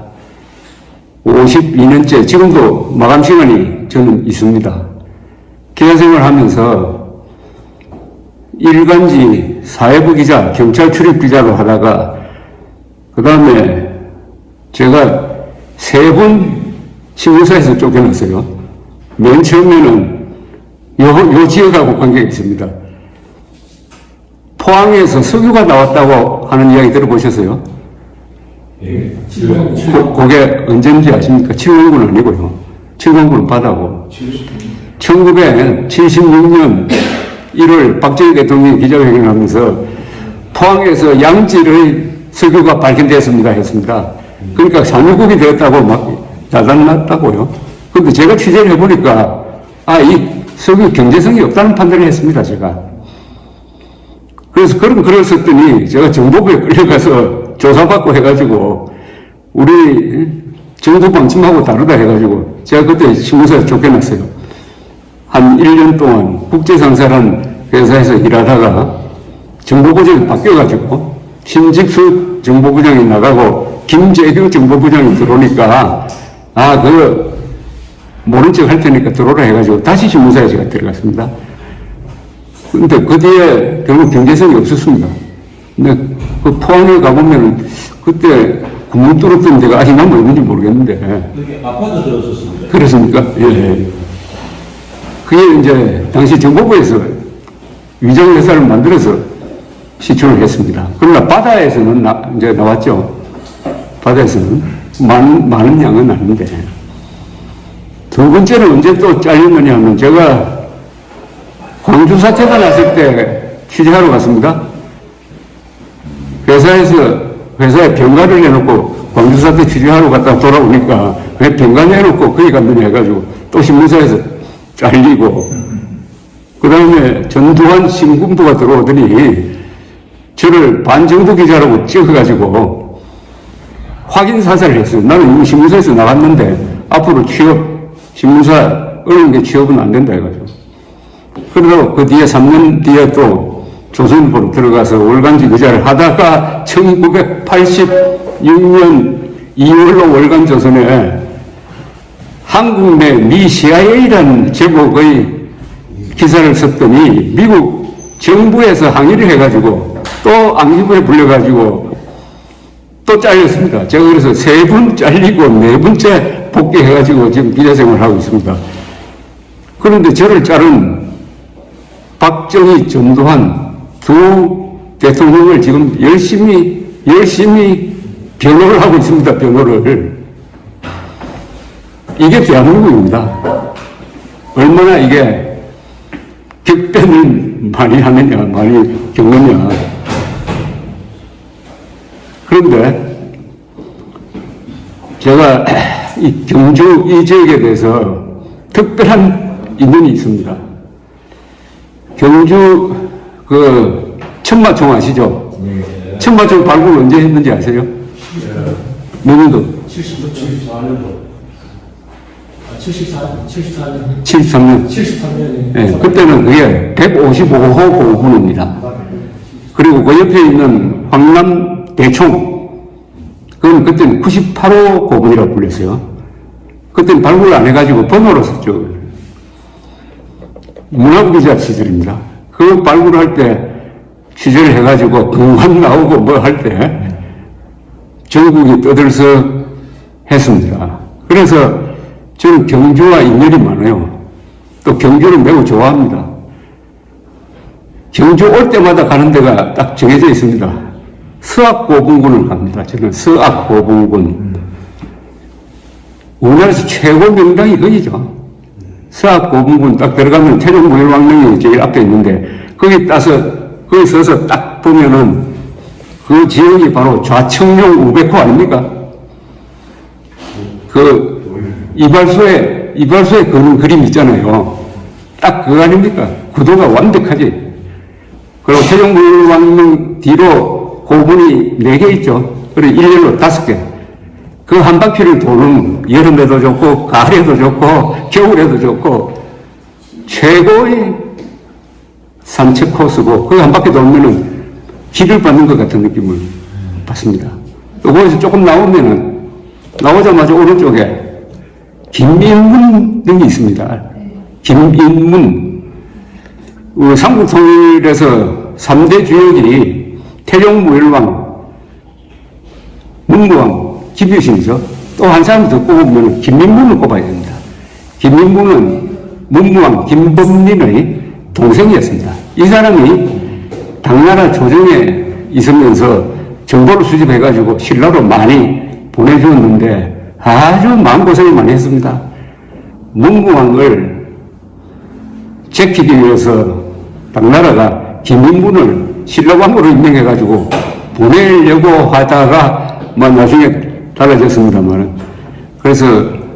A: 52년째, 지금도 마감 시간이 저는 있습니다. 기자 생활을 하면서 일간지 사회부 기자, 경찰 출입 기자로 하다가 그 다음에 제가 3번 신문사에서 쫓겨났어요. 맨 처음에는 요 지역하고 관계가 있습니다. 포항에서 석유가 나왔다고 하는 이야기 들어보셨어요?
B: 예.
A: 그게 언제인지 아십니까? 7원군은 아니고요. 7원군은 바다고. 1976년 1월 박정희 대통령이 기자회견을 하면서 포항에서 양질의 석유가 발견되었습니다 했습니다. 그러니까 산유국이 되었다고 막 야단났다고요. 그런데 제가 취재를 해보니까 이 석유 경제성이 없다는 판단을 했습니다, 제가. 그래서 그랬었더니 제가 정보부에 끌려가서 조사받고 해가지고 우리 정부 방침하고 다르다 해가지고 제가 그때 신문사에서 쫓겨났어요. 한 1년 동안 국제상사라는 회사에서 일하다가 정보부장이 바뀌어가지고 신직수 정보부장이 나가고 김재규 정보부장이 들어오니까 모른 척 할 테니까 들어오라 해가지고 다시 신문사에 제가 들어갔습니다. 근데 그 뒤에 결국 경제성이 없었습니다. 근데 그 포항에 가보면 그때 구멍 뚫었던 데가 아직 남아있는지 모르겠는데.
B: 그게 아파트 들었었습니다.
A: 그렇습니까? 예. 그게 이제 당시 정보부에서 위정회사를 만들어서 시출을 했습니다. 그러나 바다에서는 이제 나왔죠. 바다에서는 많은 양은 아닌데. 두 번째는 언제 또 잘렸느냐 하면 제가 광주 사태가 났을 때 취재하러 갔습니다. 회사에 병가를 내놓고 광주 사태 취재하러 갔다 돌아오니까 왜 병가 내놓고 거기 갔느냐 해가지고 또 신문사에서 잘리고 그 다음에 전두환 신군부가 들어오더니 저를 반정부 기자라고 찍어가지고 확인 사살을 했어요. 나는 이미 신문사에서 나갔는데 앞으로 신문사 언론계 취업은 안 된다 해가지고. 그러다 그 뒤에 3년 뒤에 또 조선일보로 들어가서 월간지 기자를 하다가 1986년 2월로 월간조선에 한국 내 미 CIA라는 제목의 기사를 썼더니 미국 정부에서 항의를 해가지고 또 안기부에 불려가지고 또 잘렸습니다. 제가 그래서 3번 잘리고 4번째 복귀해가지고 지금 기자생활을 하고 있습니다. 그런데 저를 자른 박정희, 전두환 두 대통령을 지금 열심히 변호를 하고 있습니다. 변호를. 이게 대한민국입니다. 얼마나 이게 격변을 많이 하느냐, 많이 겪느냐. 그런데 제가 이 경주 이 지역에 대해서 특별한 인연이 있습니다. 경주 천마총 아시죠?
B: 네.
A: 천마총 발굴 언제 했는지 아세요? 몇 년도?
C: 74년도. 74년.
A: 73년. 네, 그때는 그게 155호 공군입니다. 그리고 그 옆에 있는 황남 대총, 그건 그때는 98호 고분이라고 불렸어요. 그때는 발굴을 안 해가지고 번호로 썼죠. 문화부기자 시절입니다. 그 발굴할 때 취재를 해가지고 공간 나오고 뭐 할 때 전국이 떠들썩 했습니다. 그래서 저는 경주와 인연이 많아요. 또 경주를 매우 좋아합니다. 경주 올 때마다 가는 데가 딱 정해져 있습니다. 서학고분군을 갑니다. 저는 서학고분군. 우리나라에서 최고 명당이 거기죠. 서학고분군 딱 들어가면 태종무일왕릉이 제일 앞에 있는데 거기 서서 딱 보면은 그 지역이 바로 좌청룡 우백호 아닙니까? 이발소에 그런 그림 있잖아요. 딱 그거 아닙니까? 구도가 완벽하지. 그리고 태종무일왕릉 뒤로 고분이 4개 있죠. 그리고 일렬로 5개. 그 한 바퀴를 도는 여름에도 좋고, 가을에도 좋고, 겨울에도 좋고, 최고의 산책 코스고 거기 한 바퀴 돌면은 길을 받는 것 같은 느낌을 받습니다. 또 거기서 조금 나오자마자 오른쪽에 김인문 등이 있습니다. 김인문. 삼국통일에서 3대 주역이 태종무열왕, 문무왕, 김유신이죠. 또 한 사람 더 꼽으면 김민문을 꼽아야 됩니다. 김민문은 문무왕 김범린의 동생이었습니다. 이 사람이 당나라 조정에 있으면서 정보를 수집해가지고 신라로 많이 보내주었는데 아주 마음고생을 많이 했습니다. 문무왕을 제키기 위해서 당나라가 김인문을 신라왕으로 임명해가지고 보내려고 하다가 나중에 달라졌습니다만 그래서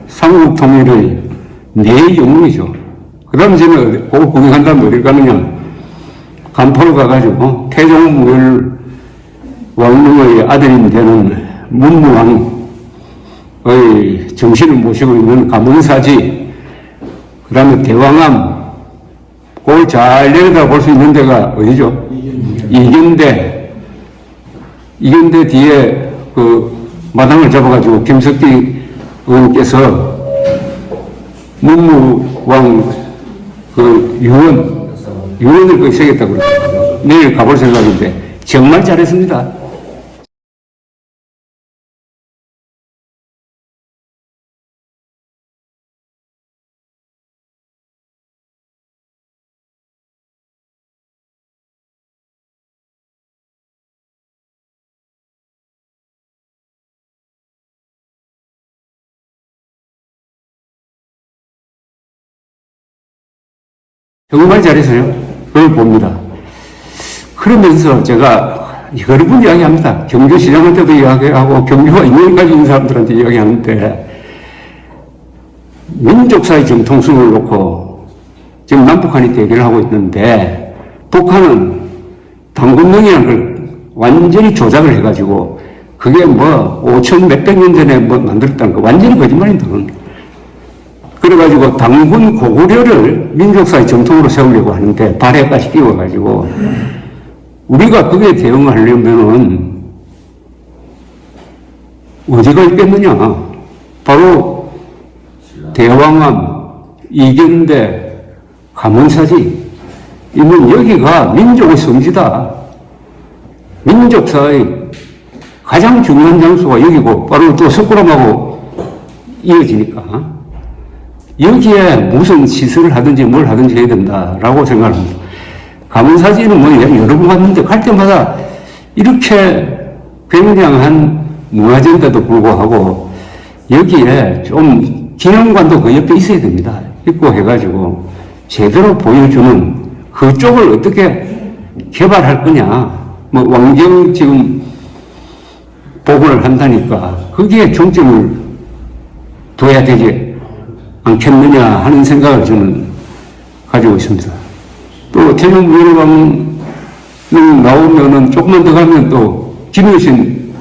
A: 삼국통일의 내 영웅이죠. 그 다음 저는 그거 구경한다면 어딜 가느냐. 간포로 가가지고 태종무열 왕릉의 아들이 되는 문무왕의 정신을 모시고 있는 감원사지, 그 다음에 대왕암, 그걸 잘 내려다 볼 수 있는 데가 어디죠? 이견대. 이견대 뒤에 그 마당을 잡아가지고 김석기 의원께서 문무왕 그 유언을 거기 새겼다고 그러거든요. 내일 가볼 생각인데 정말 잘했습니다. 정말 잘했어요. 그걸 봅니다. 그러면서 제가 여러 번 이야기합니다. 경주시장한테도 이야기하고 경주와 인연까지 있는 사람들한테 이야기하는데 민족사의 정통성을 놓고 지금 남북한이 대결을 하고 있는데 북한은 당군명이라는 걸 완전히 조작을 해가지고 그게 5천 몇백 년 전에 만들었다는 거 완전히 거짓말입니다. 그래가지고 당군 고구려를 민족사의 정통으로 세우려고 하는데 발해까지 끼워가지고 우리가 그게 대응하려면은 어디가 있겠느냐. 바로 대왕암, 이견대, 감원사지 있는 여기가 민족의 성지다. 민족사의 가장 중요한 장소가 여기고 바로 또 석굴암하고 이어지니까 여기에 무슨 시설을 하든지 뭘 하든지 해야 된다라고 생각합니다. 감원사지는 여러 번 갔는데 갈 때마다 이렇게 굉장한 문화재인데도 불구하고 여기에 좀 기념관도 그 옆에 있어야 됩니다. 있고 해가지고 제대로 보여주는 그쪽을 어떻게 개발할 거냐. 왕경 지금 복원을 한다니까 거기에 중점을 둬야 되지 않겠느냐 하는 생각을 저는 가지고 있습니다. 또 태종무열왕 나오면은 조금만 더 가면 또 김유신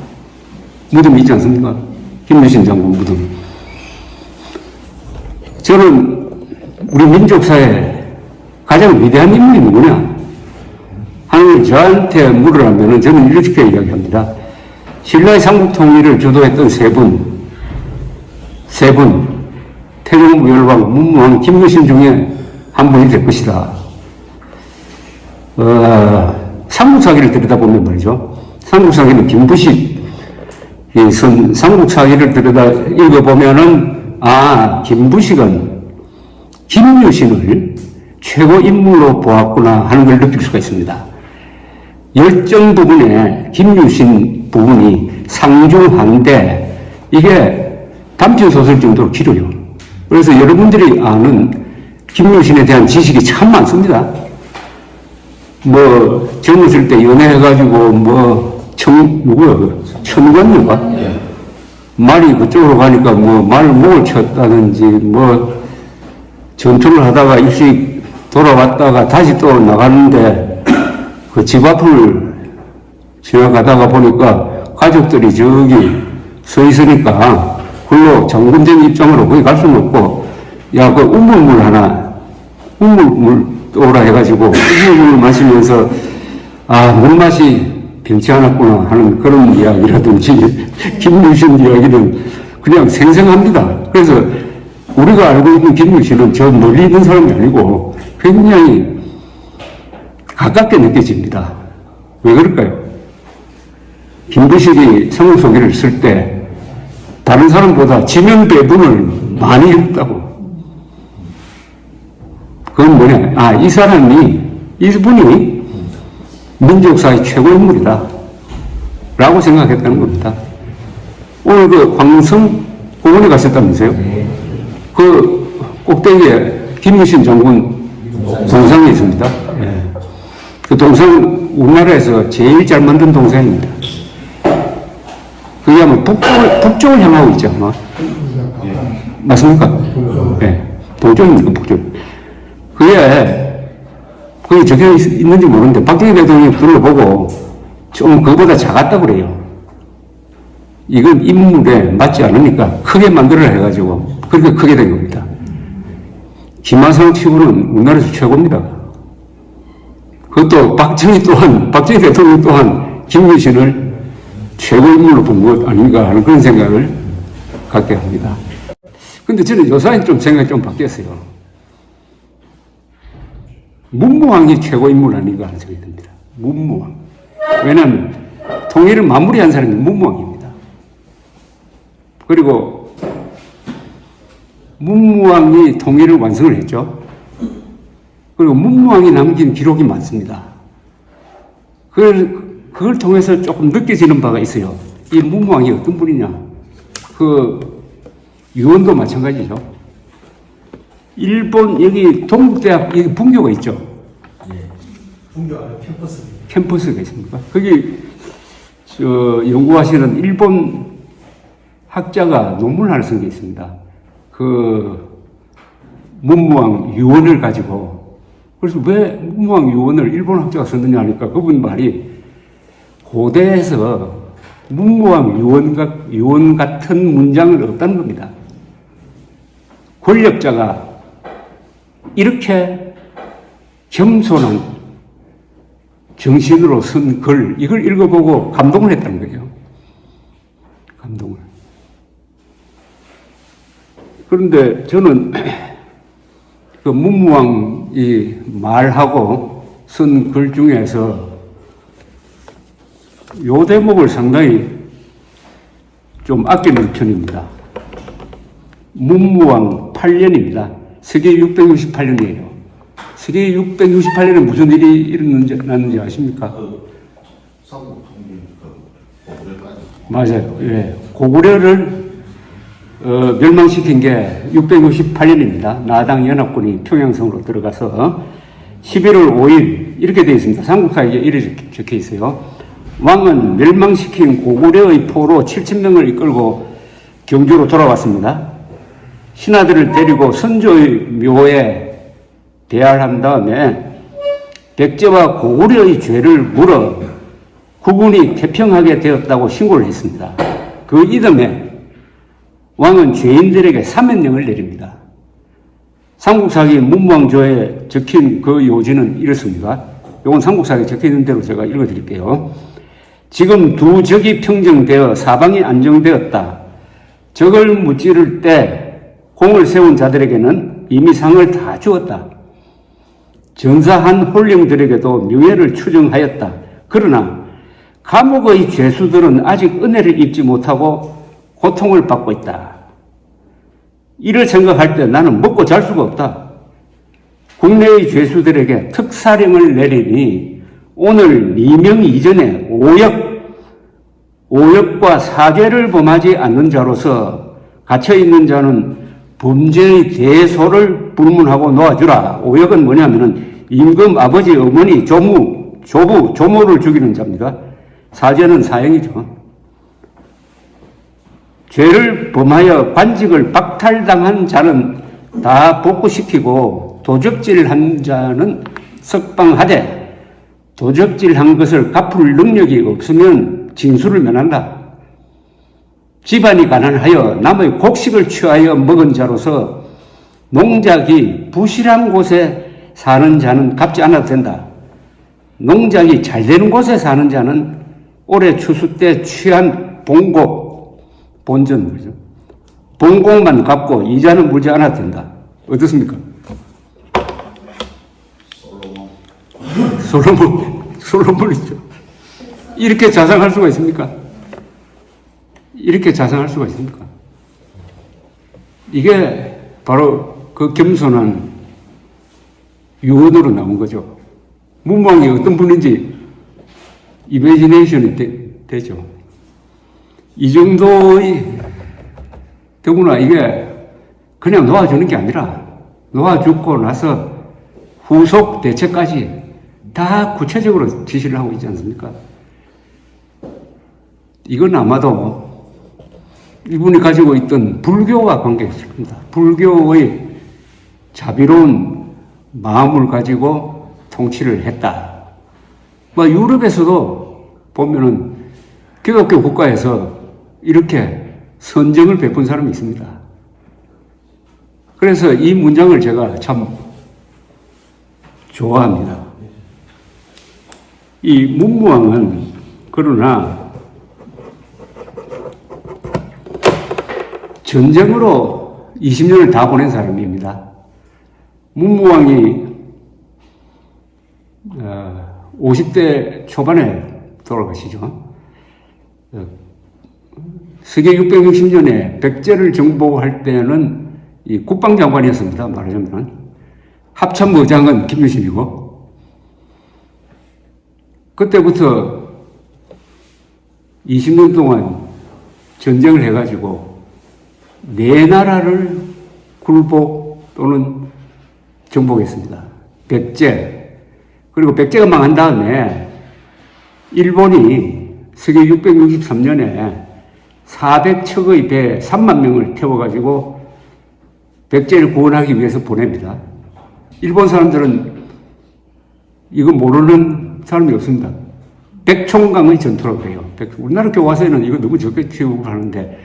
A: 무덤이 있지 않습니까? 김유신 장군 무덤. 저는 우리 민족사에 가장 위대한 인물이 누구냐 하는 걸 저한테 물으라면 저는 이렇게 이야기합니다. 신라의 삼국통일을 주도했던 세 분 태종무열왕, 문무왕, 김유신 중에 한 분이 될 것이다. 삼국사기를 들여다보면 말이죠. 삼국사기는 김부식, 삼국사기를 들여다 읽어보면은, 김부식은 김유신을 최고 인물로 보았구나 하는 걸 느낄 수가 있습니다. 열정 부분에 김유신 부분이 상중한데, 이게 단편소설 정도로 길어요. 그래서 여러분들이 아는 김유신에 대한 지식이 참 많습니다. 젊었을 때 연애해가지고, 천관녀가? 말이 그쪽으로 가니까 목을 쳤다든지, 전투를 하다가 일찍 돌아왔다가 다시 또 나가는데, 그 집 앞을 지나가다가 보니까 가족들이 저기 서 있으니까, 그걸로 장군된 입장으로 거기 갈 수는 없고, 그 우물물 떠오라 해가지고 우유를 마시면서 물맛이 변치 않았구나 하는 그런 이야기라든지 김유신 이야기는 그냥 생생합니다. 그래서 우리가 알고 있는 김유신은 저 멀리 있는 사람이 아니고 굉장히 가깝게 느껴집니다. 왜 그럴까요? 김부식이 성소기를 쓸 때 다른 사람보다 지면 배분을 많이 했다고. 그건 뭐냐? 이분이 민족사의 최고 인물이다. 라고 생각했다는 겁니다. 오늘 그 광성 공원에 가셨다면서요? 그 꼭대기에 김유신 장군 동상이 있습니다. 예. 그 동상 우리나라에서 제일 잘 만든 동상입니다. 그게 아마 북쪽을 향하고 있죠, 아마. 맞습니까? 예. 동쪽입니까, 북쪽. 그게 적혀 있는지 모르는데, 박정희 대통령이 둘러보고 좀 그거보다 작았다고 그래요. 이건 인물에 맞지 않으니까 크게 만들어라 해가지고, 그렇게 크게 된 겁니다. 김하성 치고는 우리나라에서 최고입니다. 그것도 박정희 대통령 또한 김유신을 최고 인물로 본 것 아닌가 하는 그런 생각을 갖게 합니다. 근데 저는 요사이 좀 생각이 좀 바뀌었어요. 문무왕이 최고 인물 아닌가 하는 생각이 듭니다. 문무왕. 왜냐하면 통일을 마무리한 사람이 문무왕입니다. 그리고 문무왕이 통일을 완성을 했죠. 그리고 문무왕이 남긴 기록이 많습니다. 그걸 통해서 조금 느껴지는 바가 있어요. 이 문무왕이 어떤 분이냐. 유언도 마찬가지죠. 일본, 여기 동국대학, 여기 분교가 있죠.
C: 예. 분교 안에
A: 캠퍼스가 있습니까? 거기, 연구하시는 일본 학자가 논문을 하나 쓴 게 있습니다. 문무왕 유언을 가지고. 그래서 왜 문무왕 유언을 일본 학자가 썼느냐 하니까 그분 말이 고대에서 문무왕 유언 같은 문장은 없다는 겁니다. 권력자가 이렇게 겸손한 정신으로 쓴 글, 이걸 읽어보고 감동을 했다는 거예요. 감동을. 그런데 저는 그 문무왕이 말하고 쓴 글 중에서 요 대목을 상당히 좀 아끼는 편입니다. 문무왕 8년입니다. 세계 668년이에요. 세계 668년에 무슨 일이 일어났는지 아십니까?
D: 삼국 통일 고구려까지.
A: 맞아요. 예. 고구려를 멸망시킨 게 668년입니다. 나당 연합군이 평양성으로 들어가서 11월 5일 이렇게 되어 있습니다. 삼국사에 이렇게 적혀 있어요. 왕은 멸망시킨 고구려의 포로 7,000명을 이끌고 경주로 돌아왔습니다. 신하들을 데리고 선조의 묘에 대할한 다음에 백제와 고구려의 죄를 물어 국군이 태평하게 되었다고 신고를 했습니다. 그 이듬해 왕은 죄인들에게 사면령을 내립니다. 삼국사기 문무왕조에 적힌 그 요지는 이렇습니다. 이건 삼국사기에 적혀있는 대로 제가 읽어드릴게요. 지금 두 적이 평정되어 사방이 안정되었다. 적을 무찌를 때 공을 세운 자들에게는 이미 상을 다 주었다. 전사한 홀령들에게도 명예를 추정하였다. 그러나 감옥의 죄수들은 아직 은혜를 입지 못하고 고통을 받고 있다. 이를 생각할 때 나는 먹고 잘 수가 없다. 국내의 죄수들에게 특사령을 내리니 오늘 이명 이전에 오역과 사죄를 범하지 않는 자로서 갇혀있는 자는 범죄의 대소를 불문하고 놓아주라. 오역은 뭐냐면은 임금 아버지, 어머니, 조부, 조모를 죽이는 자입니다. 사죄는 사형이죠. 죄를 범하여 관직을 박탈당한 자는 다 복구시키고 도적질한 자는 석방하되 도적질한 것을 갚을 능력이 없으면 징수를 면한다. 집안이 가난하여 남의 곡식을 취하여 먹은 자로서 농작이 부실한 곳에 사는 자는 갚지 않아도 된다. 농작이 잘 되는 곳에 사는 자는 올해 추수 때 취한 본곡, 본전, 그죠? 본곡만 갚고 이자는 물지 않아도 된다. 어떻습니까? 솔로몬이죠. 이렇게 자상할 수가 있습니까? 이렇게 자상할 수가 있습니까? 이게 바로 그 겸손한 유언으로 나온 거죠. 문무왕이 어떤 분인지 이미지네이션이 되죠. 이 정도의, 더구나 이게 그냥 놓아주는 게 아니라 놓아주고 나서 후속 대책까지 다 구체적으로 지시를 하고 있지 않습니까? 이건 아마도 이분이 가지고 있던 불교와 관계있을 겁니다. 불교의 자비로운 마음을 가지고 통치를 했다. 뭐 유럽에서도 보면은 기독교 국가에서 이렇게 선정을 베푼 사람이 있습니다. 그래서 이 문장을 제가 참 좋아합니다. 이 문무왕은 그러나 전쟁으로 20년을 다 보낸 사람입니다. 문무왕이 50대 초반에 돌아가시죠. 서기 660년에 백제를 정복할 때는 이 국방장관이었습니다. 말하자면 합참의장은 김유신이고, 그때부터 20년 동안 전쟁을 해가지고 네 나라를 굴복 또는 정복했습니다. 백제. 그리고 백제가 망한 다음에 일본이 서기 663년에 400척의 배 3만 명을 태워가지고 백제를 구원하기 위해서 보냅니다. 일본 사람들은 이거 모르는 사람이 없습니다. 백총강의 전투라고 해요. 우리나라 교과서에는 이거 너무 적게 취급을 하는데,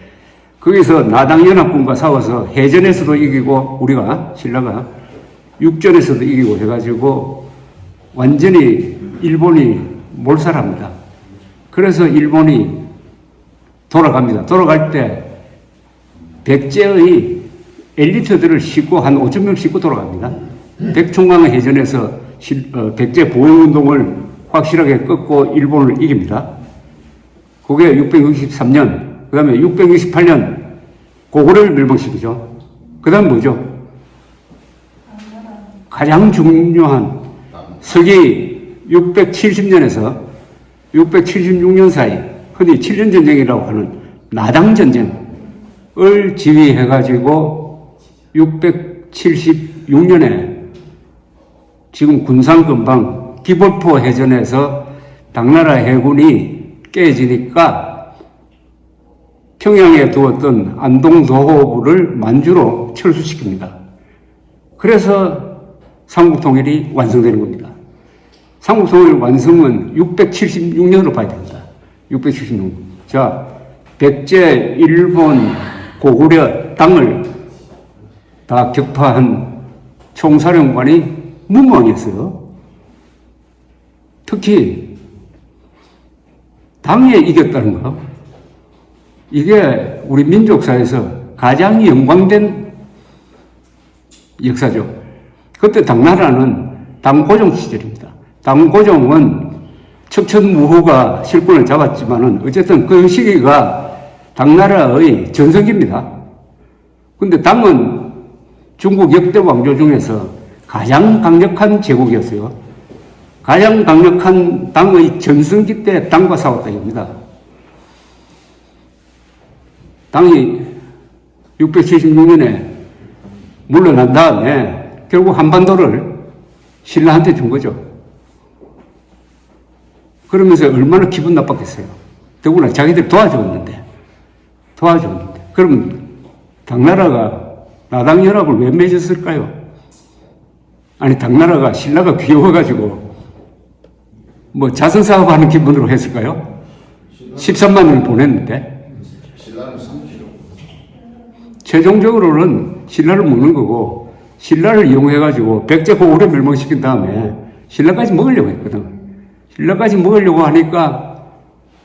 A: 거기서 나당연합군과 싸워서 해전에서도 이기고, 우리가, 신라가 육전에서도 이기고 해가지고 완전히 일본이 몰살합니다. 그래서 일본이 돌아갑니다. 돌아갈 때 백제의 엘리트들을 싣고 한 5천 명 싣고 돌아갑니다. 백총강 해전에서 백제 보호운동을 확실하게 꺾고 일본을 이깁니다. 그게 663년, 그 다음에 668년 고구려를 멸망시키죠. 그 다음 뭐죠? 가장 중요한 서기 670년에서 676년 사이, 흔히 7년 전쟁이라고 하는 나당 전쟁을 지휘해가지고 676년에 지금 군산 근방 기벌포 해전에서 당나라 해군이 깨지니까 평양에 두었던 안동도호부를 만주로 철수시킵니다. 그래서 삼국통일이 완성되는 겁니다. 삼국통일 완성은 676년으로 봐야 됩니다. 676년. 자, 백제, 일본, 고구려 땅을 다 격파한 총사령관이 문무왕이었어요. 특히 당에 이겼다는 거, 이게 우리 민족사에서 가장 영광된 역사죠. 그때 당나라는 당고종 시절입니다. 당고종은 척천무후가 실권을 잡았지만은 어쨌든 그 시기가 당나라의 전성기입니다. 근데 당은 중국 역대 왕조 중에서 가장 강력한 제국이었어요. 가장 강력한 당의 전성기 때 당과 싸웠다 이겁니다. 당이 676년에 물러난 다음에 결국 한반도를 신라한테 준 거죠. 그러면서 얼마나 기분 나빴겠어요. 더구나 자기들 도와줬는데. 그럼 당나라가 나당연합을 왜 맺었을까요? 아니, 당나라가 신라가 귀여워가지고 뭐 자선사업 하는 기분으로 했을까요? 13만을 보냈는데.
D: 신라는 3kg.
A: 최종적으로는 신라를 먹는 거고, 신라를 이용해가지고 백제 고구려 멸망시킨 다음에 신라까지 먹으려고 했거든. 신라까지 먹으려고 하니까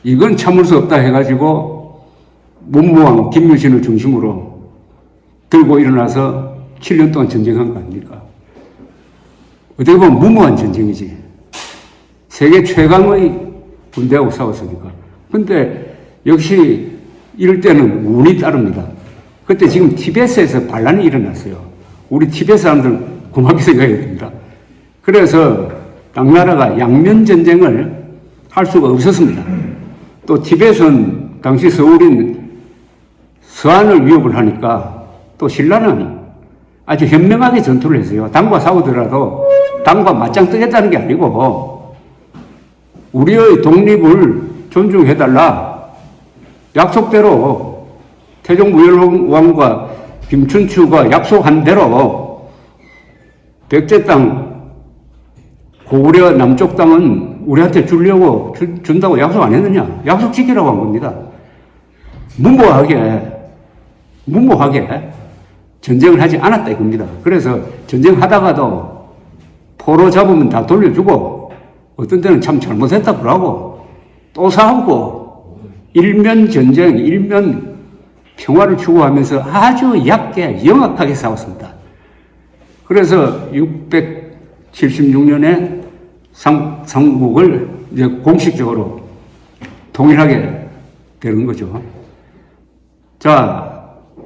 A: 이건 참을 수 없다 해가지고 문무왕 김유신을 중심으로 들고 일어나서 7년 동안 전쟁한 거 아닙니까? 어떻게 보면 무모한 전쟁이지. 세계 최강의 군대하고 싸웠으니까. 근데 역시 이럴 때는 운이 따릅니다. 그때 지금 티베트에서 반란이 일어났어요. 우리 티베트 사람들 고맙게 생각해야 됩니다. 그래서 당나라가 양면 전쟁을 할 수가 없었습니다. 또 티베트는 당시 서울인 서안을 위협을 하니까 또 신라는 아주 현명하게 전투를 했어요. 당과 싸우더라도 당과 맞짱 뜨겠다는 게 아니고 우리의 독립을 존중해달라. 약속대로 태종무열왕과 김춘추가 약속한 대로 백제 땅, 고구려 남쪽 땅은 우리한테 주려고 준다고 약속 안 했느냐? 약속 지키라고 한 겁니다. 무모하게 전쟁을 하지 않았다 이겁니다. 그래서 전쟁하다가도 포로 잡으면 다 돌려주고 어떤 때는 참 잘못했다 그러고 또 싸우고 일면 전쟁, 일면 평화를 추구하면서 아주 얕게 영악하게 싸웠습니다. 그래서 676년에 삼국을 이제 공식적으로 통일하게 되는 거죠. 자,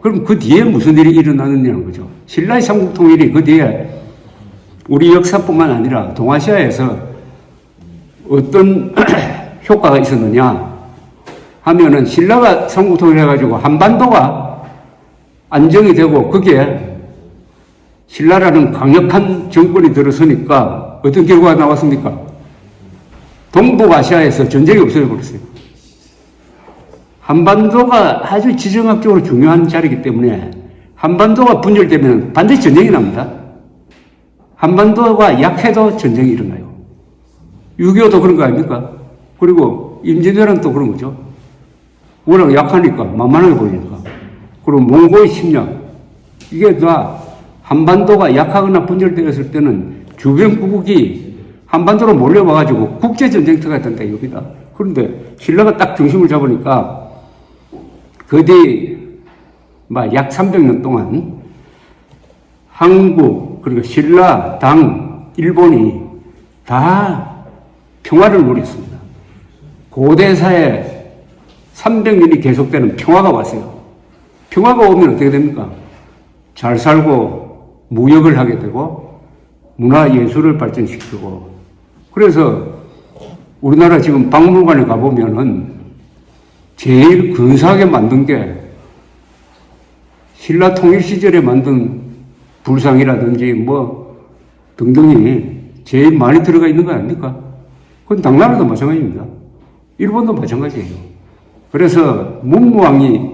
A: 그럼 그 뒤에 무슨 일이 일어나느냐는 거죠. 신라의 삼국 통일이 그 뒤에 우리 역사뿐만 아니라 동아시아에서 어떤 효과가 있었느냐 하면은 신라가 삼국 통일해가지고 한반도가 안정이 되고 그게 신라라는 강력한 정권이 들어서니까 어떤 결과가 나왔습니까? 동북아시아에서 전쟁이 없어져버렸어요. 한반도가 아주 지정학적으로 중요한 자리이기 때문에 한반도가 분열되면 반드시 전쟁이 납니다. 한반도가 약해도 전쟁이 일어나요. 6.25도 그런 거 아닙니까? 그리고 임진왜란은 또 그런 거죠. 워낙 약하니까, 만만하게 보이니까. 그리고 몽고의 침략. 이게 다 한반도가 약하거나 분열되었을 때는 주변국이 한반도로 몰려와가지고 국제전쟁터가 된다 이겁니다. 그런데 신라가 딱 중심을 잡으니까 그 뒤 약 300년 동안 한국, 그리고 신라, 당, 일본이 다 평화를 누렸습니다. 고대사에 300년이 계속되는 평화가 왔어요. 평화가 오면 어떻게 됩니까? 잘 살고 무역을 하게 되고 문화 예술을 발전시키고 그래서 우리나라 지금 박물관에 가보면은 제일 근사하게 만든 게 신라 통일 시절에 만든 불상이라든지 뭐 등등이 제일 많이 들어가 있는 거 아닙니까? 그건 당나라도 마찬가지입니다. 일본도 마찬가지예요. 그래서 문무왕이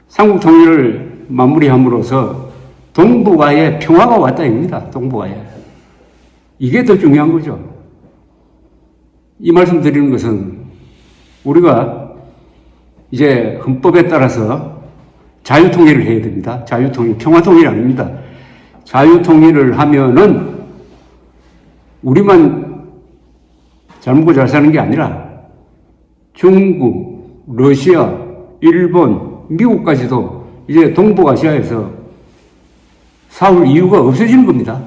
A: 삼국 통일을 마무리함으로써 동북아에 평화가 왔다 입니다. 동북아에. 이게 더 중요한 거죠. 이 말씀 드리는 것은 우리가 이제 헌법에 따라서 자유통일을 해야 됩니다. 자유통일, 평화통일이 아닙니다. 자유통일을 하면은 우리만 잘 먹고 잘 사는 게 아니라 중국, 러시아, 일본, 미국까지도 이제 동북아시아에서 싸울 이유가 없어지는 겁니다.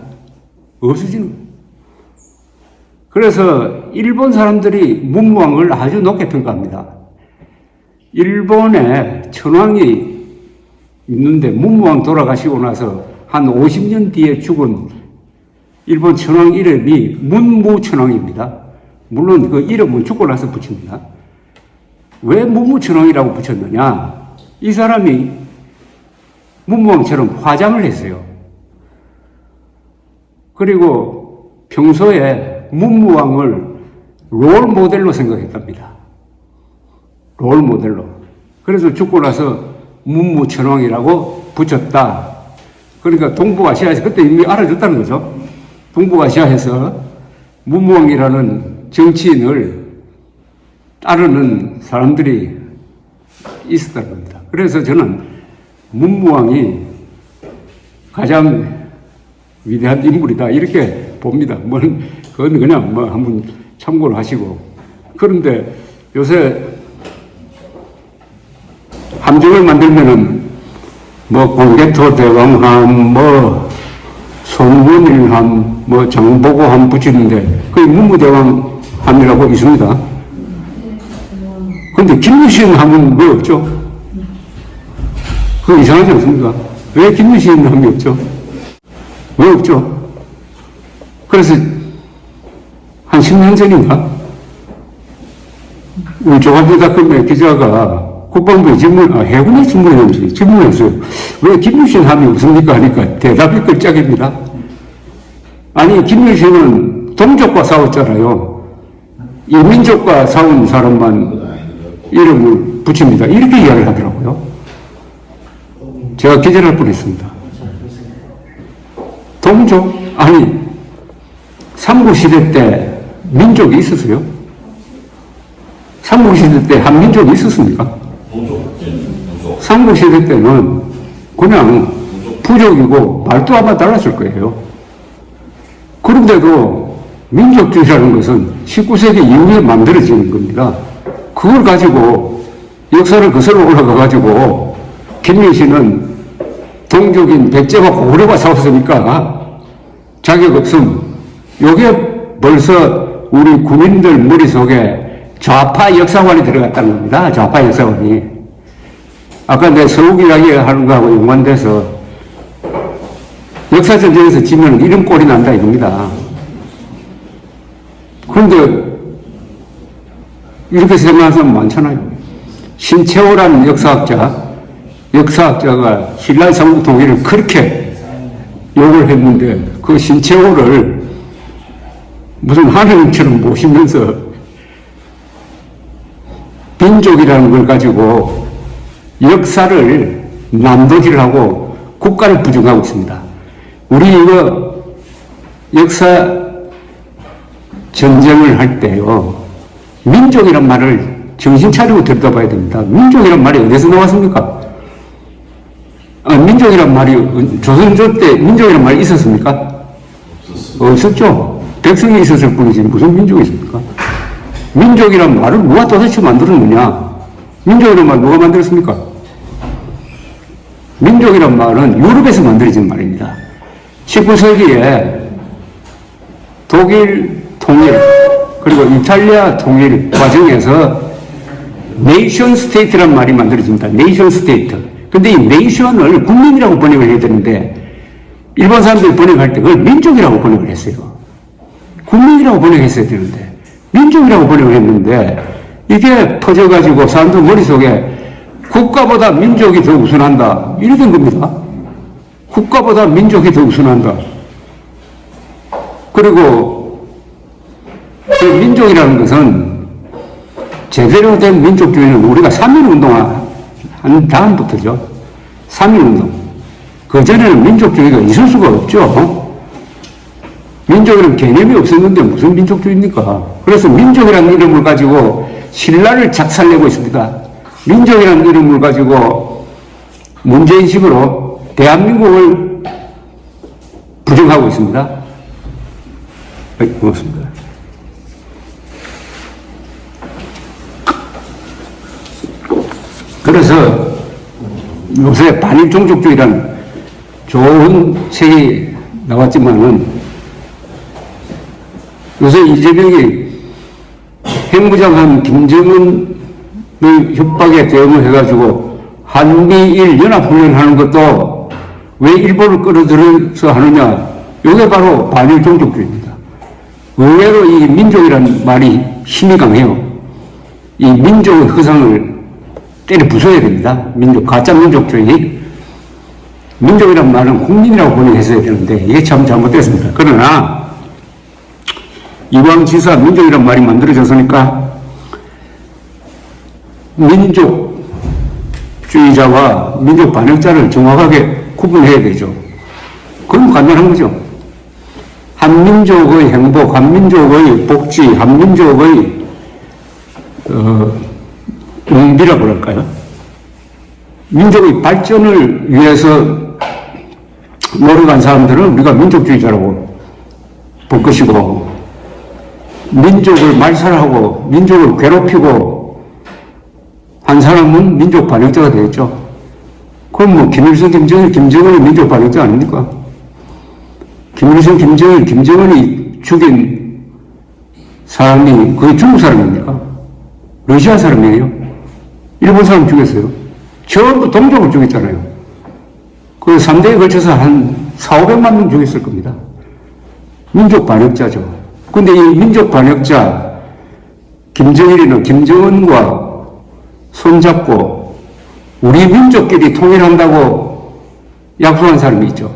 A: 없어지는 거예요. 그래서 일본 사람들이 문무왕을 아주 높게 평가합니다. 일본에 천황이 있는데 문무왕 돌아가시고 나서 한 50년 뒤에 죽은 일본 천황 이름이 문무천황입니다. 물론 그 이름은 죽고 나서 붙입니다. 왜 문무천황이라고 붙였느냐? 이 사람이 문무왕처럼 화장을 했어요. 그리고 평소에 문무왕을 롤 모델로 생각했답니다. 롤 모델로. 그래서 죽고 나서 문무천왕이라고 붙였다. 그러니까 동북아시아에서 그때 이미 알아줬다는 거죠. 동북아시아에서 문무왕이라는 정치인을 따르는 사람들이 있었다는 겁니다. 그래서 저는 문무왕이 가장 위대한 인물이다. 이렇게 봅니다. 그건 그냥 한번 참고를 하시고. 그런데 요새 함정을 만들면은 공개토 대왕함, 송문일함, 정보고함 붙이는데 그게 문무대왕함이라고 있습니다. 근데 김유신 함은 왜 없죠? 그거 이상하지 않습니까? 왜 김유신 함이 없죠? 왜 없죠? 그래서 한 10년 전인가? 우리 조간대닷컴의 기자가 국방부에 해군에 질문했어요. 왜 김유신 함이 없습니까? 하니까 대답이 끝짝입니다. 아니, 김유신은 동족과 싸웠잖아요. 이민족과 싸운 사람만 이름을 붙입니다. 이렇게 이야기를 하더라고요. 제가 기절할 뻔했습니다. 동족? 아니, 삼국시대 때 민족이 있었어요? 삼국시대 때 한민족이 있었습니까? 삼국시대 때는 그냥 부족이고 말도 아마 달랐을 거예요. 그런데도 민족주의라는 것은 19세기 이후에 만들어지는 겁니다. 그걸 가지고 역사를 거슬러 올라가 가지고 김유신은 동족인 백제와 고구려가 싸웠으니까 자격 없음. 요게 벌써 우리 국민들 머릿속에 좌파 역사관이 들어갔다는 겁니다. 좌파 역사관이. 아까 내 서욱 이야기 하는 거하고 연관돼서 역사전쟁에서 지면 이런 꼴이 난다 이겁니다. 그런데 이렇게 생각하는 사람 많잖아요. 신채호라는 역사학자가 신라의 삼국 통일을 그렇게 욕을 했는데 그 신채호를 무슨 하느님처럼 모시면서 민족이라는 걸 가지고 역사를 남도질을 하고 국가를 부정하고 있습니다. 우리 이거 역사 전쟁을 할 때요. 민족이란 말을 정신 차리고 들여다봐야 됩니다. 민족이란 말이 어디서 나왔습니까? 민족이란 말이 조선조 때 민족이란 말이 있었습니까? 없었죠. 백성이 있었을 뿐이지 무슨 민족이 있습니까? 민족이란 말을 누가 도대체 만들었느냐? 민족이란 말 누가 만들었습니까? 민족이란 말은 유럽에서 만들어진 말입니다. 19세기에 독일 통일 그리고 이탈리아 통일 과정에서 네이션 스테이트란 말이 만들어집니다. 네이션 스테이트. 근데 이 네이션을 국민이라고 번역을 해야 되는데 일반 사람들이 번역할 때 그걸 민족이라고 번역을 했어요. 국민이라고 번역했어야 되는데 민족이라고 번역을 했는데 이게 퍼져가지고 사람들 머릿속에 국가보다 민족이 더 우선한다. 이래 된 겁니다. 국가보다 민족이 더 우선한다. 그리고 그 민족이라는 것은 제대로 된 민족주의는 우리가 3.1운동 한 다음부터죠. 3.1운동. 그전에는 민족주의가 있을 수가 없죠. 민족이라는 개념이 없었는데 무슨 민족주의입니까? 그래서 민족이라는 이름을 가지고 신라를 작살내고 있습니다. 민족이라는 이름을 가지고 문제인식으로 대한민국을 부정하고 있습니다. 고맙습니다. 그래서 요새 반일 종족주의라는 좋은 책이 나왔지만은 요새 이재명이 핵무장한 김정은의 협박에 대응을 해가지고 한미일 연합훈련하는 것도 왜 일본을 끌어들여서 하느냐? 이게 바로 반일 종족주의입니다. 의외로 이 민족이라는 말이 힘이 강해요. 이 민족의 허상을 때려 부숴야 됩니다. 가짜 민족주의. 민족이란 말은 국민이라고 번역했어야 되는데 이게 참 잘못됐습니다. 그러나 이왕지사 민족이란 말이 만들어졌으니까 민족주의자와 민족 반역자를 정확하게 구분해야 되죠. 그럼 간단한 거죠. 한민족의 행복, 한민족의 복지, 한민족의 의미라고 할까요? 민족의 발전을 위해서 노래 간 사람들은 우리가 민족주의자라고 볼 것이고, 민족을 말살하고 민족을 괴롭히고 한 사람은 민족 반역자가 되겠죠. 그럼 뭐 김일성, 김정일, 김정은이 민족 반역자 아닙니까? 김일성, 김정일, 김정은이 죽인 사람이 그게 중국 사람입니까? 러시아 사람이에요? 일본 사람 죽였어요? 전부 동족을 죽였잖아요. 그 3대에 걸쳐서 한 4,500만 명 죽였을 겁니다. 민족 반역자죠. 근데 이 민족 반역자 김정일이는 김정은과 손잡고 우리 민족끼리 통일한다고 약속한 사람이 있죠.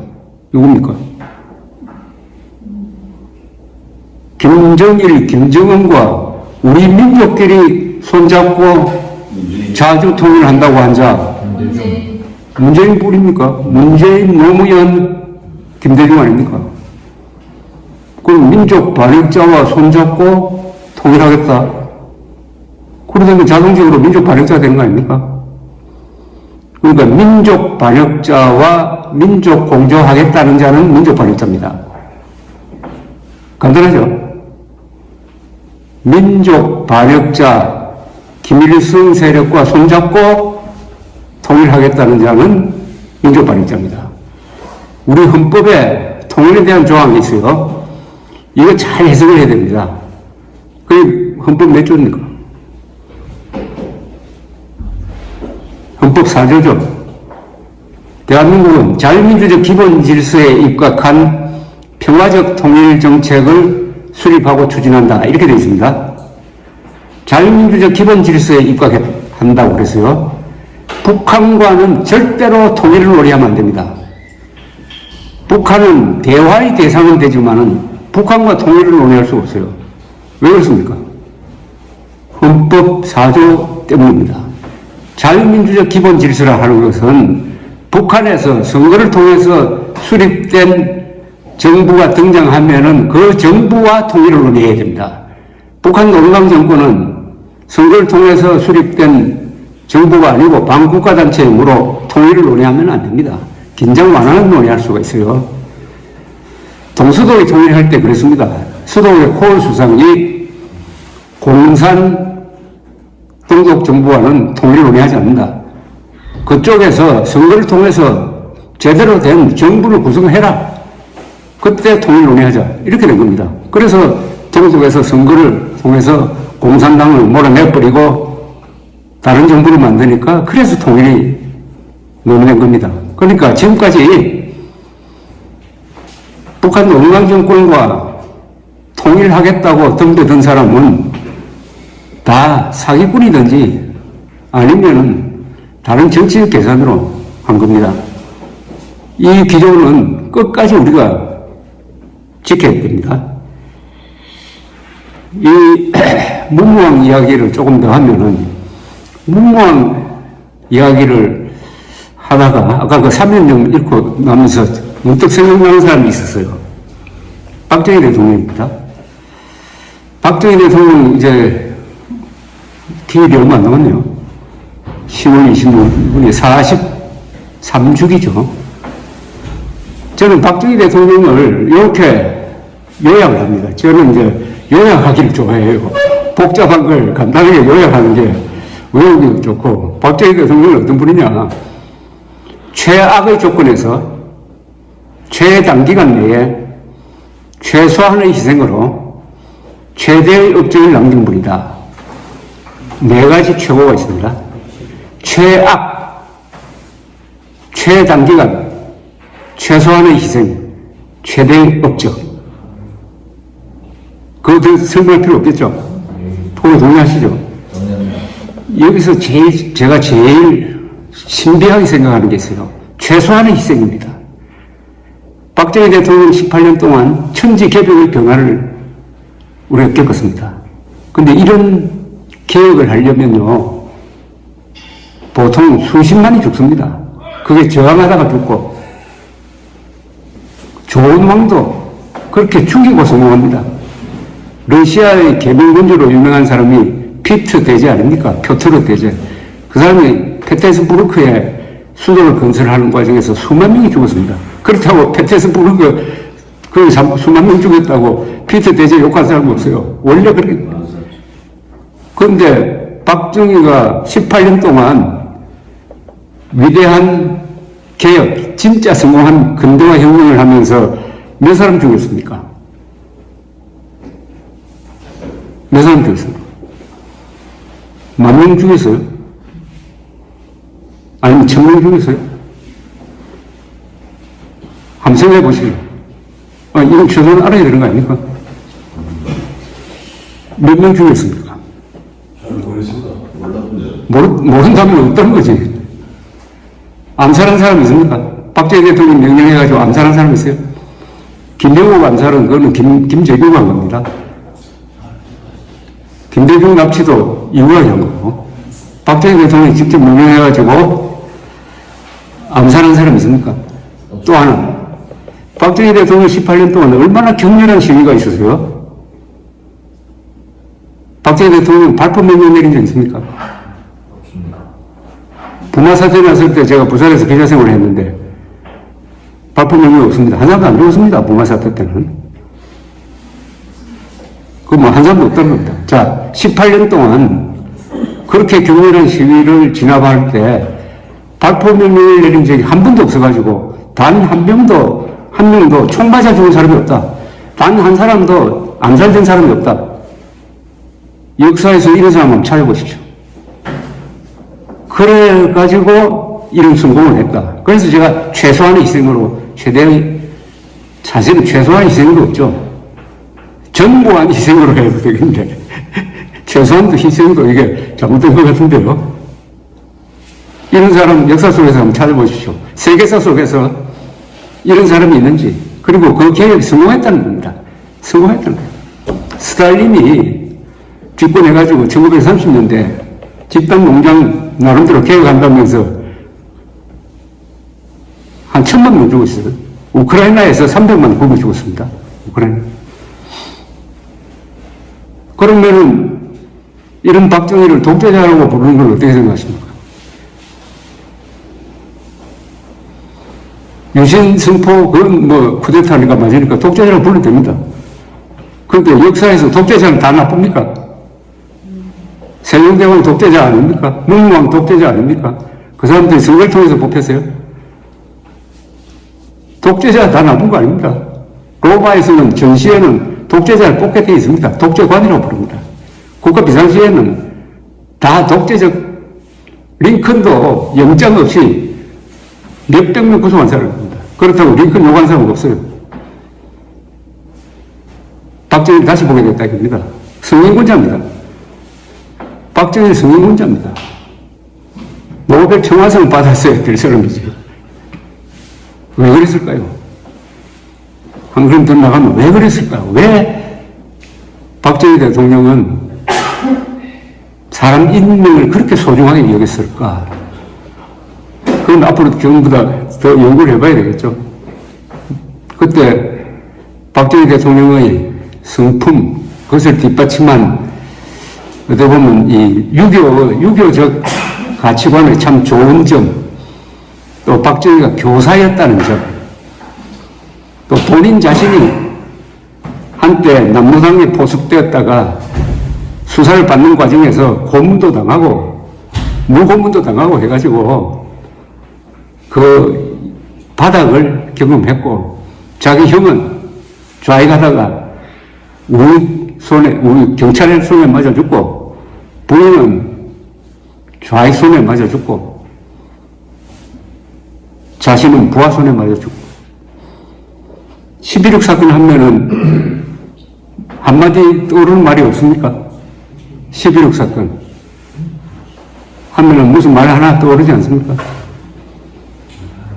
A: 누굽니까? 김정일, 김정은과 우리 민족끼리 손잡고 자주 통일한다고 한 자, 문재인 뿌립니까? 문재인, 노무현, 김대중 아닙니까? 그럼 민족 반역자와 손잡고 통일하겠다. 그러면 자동적으로 민족 반역자가 되는 거 아닙니까? 그러니까 민족 반역자와 민족 공조하겠다는 자는 민족 반역자입니다. 간단하죠? 민족 반역자 김일성 세력과 손잡고 통일하겠다는 자는 민족 반역자입니다. 우리 헌법에 통일에 대한 조항이 있어요. 이거 잘 해석을 해야 됩니다. 그 헌법 몇 조입니까? 헌법 4조죠. 대한민국은 자유민주적 기본 질서에 입각한 평화적 통일 정책을 수립하고 추진한다. 이렇게 되어 있습니다. 자유민주적 기본 질서에 입각한다고 그랬어요. 북한과는 절대로 통일을 논의하면 안 됩니다. 북한은 대화의 대상은 되지만은 북한과 통일을 논의할 수 없어요. 왜 그렇습니까? 헌법 4조 때문입니다. 자유민주적 기본 질서라 하는 것은 북한에서 선거를 통해서 수립된 정부가 등장하면은 그 정부와 통일을 논의해야 됩니다. 북한 노동당 정권은 선거를 통해서 수립된 정부가 아니고 반국가단체이므로 통일을 논의하면 안 됩니다. 긴장 완화는 논의할 수가 있어요. 동서독이 통일할 때 그랬습니다. 서독의 코을 수상이 공산 동독 정부와는 통일을 논의하지 않는다. 그쪽에서 선거를 통해서 제대로 된 정부를 구성해라. 그때 통일 논의하자. 이렇게 된 겁니다. 그래서 동독에서 선거를 통해서 공산당을 몰아내버리고 다른 정부를 만드니까 그래서 통일이 논의된 겁니다. 그러니까 지금까지 북한 노동당 정권과 통일하겠다고 덤벼든 사람은 다 사기꾼이든지 아니면은 다른 정치적 계산으로 한 겁니다. 이 기조는 끝까지 우리가 지켜야 됩니다. 이 문무왕 이야기를 조금 더 하면은 문무왕 이야기를 하다가 아까 그 3년령 읽고 나면서 문득 생각나는 사람이 있었어요. 박정희 대통령입니다. 박정희 대통령 이제 기일이 얼마 안 남았네요. 10월 26일이 43주기죠. 저는 박정희 대통령을 이렇게 요약을 합니다. 저는 이제 요약하기를 좋아해요. 복잡한 걸 간단하게 요약하는 게 외우기도 좋고, 박정희 대통령은 어떤 분이냐. 최악의 조건에서 최단기간 내에 최소한의 희생으로 최대의 업적을 남긴 분이다. 네 가지 최고가 있습니다. 최악, 최단기간, 최소한의 희생, 최대의 업적. 그거 설명할 필요 없겠죠? 그거 동의하시죠? 여기서 제가 제일 신비하게 생각하는 게 있어요. 최소한의 희생입니다. 박정희 대통령 18년 동안 천지개벽의 변화를 우리가 겪었습니다. 근데 이런 개혁을 하려면요, 보통 수십만이 죽습니다. 그게 저항하다가 죽고, 좋은 왕도 그렇게 죽이고 성공합니다. 러시아의 개명군주로 유명한 사람이 피트 대제 아닙니까? 표트르 대제. 그 사람이 페테스부르크에 수도를 건설하는 과정에서 수만 명이 죽었습니다. 그렇다고 페테스부르크 그 수만 명 죽였다고 피트 대제 욕한 사람 없어요. 원래 그렇게. 그런데 박정희가 18년 동안 위대한 개혁, 진짜 성공한 근대화 혁명을 하면서 몇 사람 죽였습니까? 몇 사람 죽였습니까? 10,000명 죽였어요? 아니면 1,000명 죽였어요? 한번 생각해 보시죠. 이건 최소한 알아야 되는 거 아닙니까? 몇 명 죽였습니까?
B: 잘 모르겠습니다.
A: 모른다면 없다는 거지. 암살한 사람 있습니까? 박정희 대통령 명령해가지고 암살한 사람 있어요? 김대국 암살은 그거는 김재규가 한 겁니다. 김대중 납치도 이후가 한 거고, 박정희 대통령이 직접 명령해가지고 암살한 사람 있습니까? 또 하나, 박정희 대통령 18년 동안 얼마나 격렬한 시위가 있었어요? 박정희 대통령 발포 명령 내린 적 있습니까? 부마 사태 났을 때 제가 부산에서 기자 생활을 했는데 발포 명령 없습니다. 한 사람도 안 죽었습니다. 부마 사태 때는. 그 뭐 한 사람도 없다는 겁니다. 자, 18년 동안 그렇게 격렬한 시위를 진압할 때 발포 명령을 내린 적이 한 번도 없어가지고 단 한 명도 총 맞아 죽은 사람이 없다. 단 한 사람도 암살된 사람이 없다. 역사에서 이런 사람 한번 찾아보십시오. 그래가지고 이런 성공을 했다. 그래서 제가 최소한의 희생으로, 최대의 자세는 최소한의 희생도 없죠. 전무한 희생으로 해도 되겠는데, 최소한도 희생도 이게 잘못된 것 같은데요. 이런 사람 역사 속에서 한번 찾아보십시오. 세계사 속에서 이런 사람이 있는지, 그리고 그 개혁이 성공했다는 겁니다. 성공했다는 거예요. 스탈린이 집권해가지고 1930년대 집단 농장 나름대로 개혁한다면서 한 1,000만 명 죽었어요. 우크라이나에서 300만 굶어 죽었습니다. 우크라이나. 그러면은 이런 박정희를 독재자라고 부르는 걸 어떻게 생각하십니까? 유신 선포, 그건 뭐 쿠데타니까 맞으니까 독재자라고 불러도 됩니다. 그런데 역사에서 독재자는 다 나쁩니까? 세종대왕 독재자 아닙니까? 문무왕 독재자 아닙니까? 그 사람들이 선거를 통해서 뽑혔어요? 독재자 다 나쁜 거 아닙니까? 로마에서는 전시에는 독재자를 뽑게 되어 있습니다. 독재관이라고 부릅니다. 국가 비상시에는 다 독재적, 링컨도 영장 없이 몇백 명 구속한 사람입니다. 그렇다고 링컨 욕한 사람은 없어요. 박정희를 다시 보게 됐다 이겁니다. 성인군자입니다. 박정희 성인군자입니다. 노벨 청와상을 받았어야 될 사람이지. 왜 그랬을까요? 한 걸음 더 나가면 왜 그랬을까요? 왜 박정희 대통령은 사람 인명을 그렇게 소중하게 여겼을까? 그건 앞으로 전부 다 더 연구를 해봐야 되겠죠. 그때 박정희 대통령의 성품, 그것을 뒷받침한 어떻게 보면 이 유교적 가치관의 참 좋은 점, 또 박정희가 교사였다는 점, 또 본인 자신이 한때 남로당에 포섭되었다가 수사를 받는 과정에서 고문도 당하고 무고문도 당하고 해가지고 그 바닥을 경험했고, 자기 형은 좌익하다가 우리 경찰의 손에 맞아 죽고, 부인은 좌익 손에 맞아 죽고, 자신은 부하 손에 맞아 죽고. 11.6 사건 하면은 한마디 떠오르는 말이 없습니까? 11.6 사건 하면은 무슨 말 하나 떠오르지 않습니까?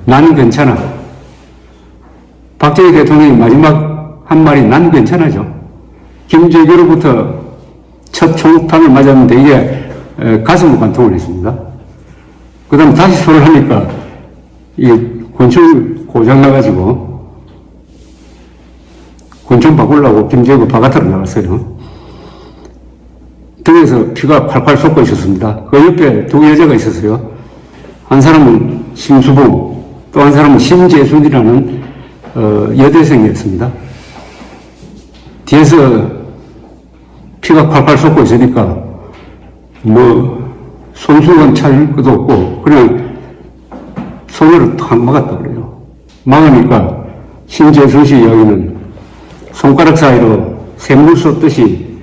A: 난 괜찮아. 박정희 대통령이 마지막 한 말이 난 괜찮아죠. 김재규로부터 첫 총탄을 맞았는데 이게 가슴을 관통을 했습니다. 그 다음 다시 소를 하니까 이게 권총 고장나가지고 권총 바꾸려고 김재규 바깥으로 나갔어요. 등에서 피가 팔팔 솟고 있었습니다. 그 옆에 두 여자가 있었어요. 한 사람은 심수봉, 또 한 사람은 신재순이라는 여대생이었습니다. 뒤에서 피가 콸콸 솟고 있으니까 손수건 찰 것도 없고 그냥 손으로 탁 막았다 그래요. 막으니까 신재순 씨 이야기는 손가락 사이로 샘물 쏟듯이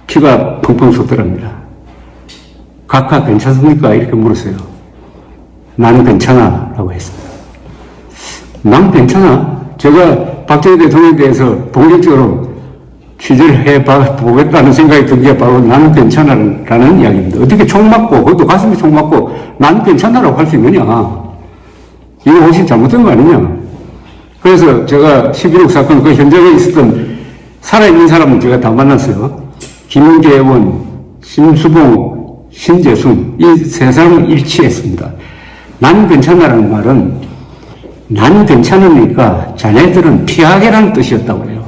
A: 피가 펑펑 쏟더랍니다. 각하 괜찮습니까? 이렇게 물었어요. 나는 괜찮아 라고 했습니다. 난 괜찮아. 제가 박정희 대통령에 대해서 본격적으로 취재를 해보겠다는 생각이 든 게 바로 나는 괜찮아라는 이야기입니다. 어떻게 총 맞고, 그것도 가슴에 총 맞고, 나는 괜찮아라고 할 수 있느냐. 이거 혹시 잘못된 거 아니냐. 그래서 제가 11.6 사건 그 현장에 있었던 살아있는 사람은 제가 다 만났어요. 김계원, 심수봉, 신재순, 이 세 사람은 일치했습니다. 난 괜찮아라는 말은 난 괜찮으니까 자네들은 피하게라는 뜻이었다고 해요.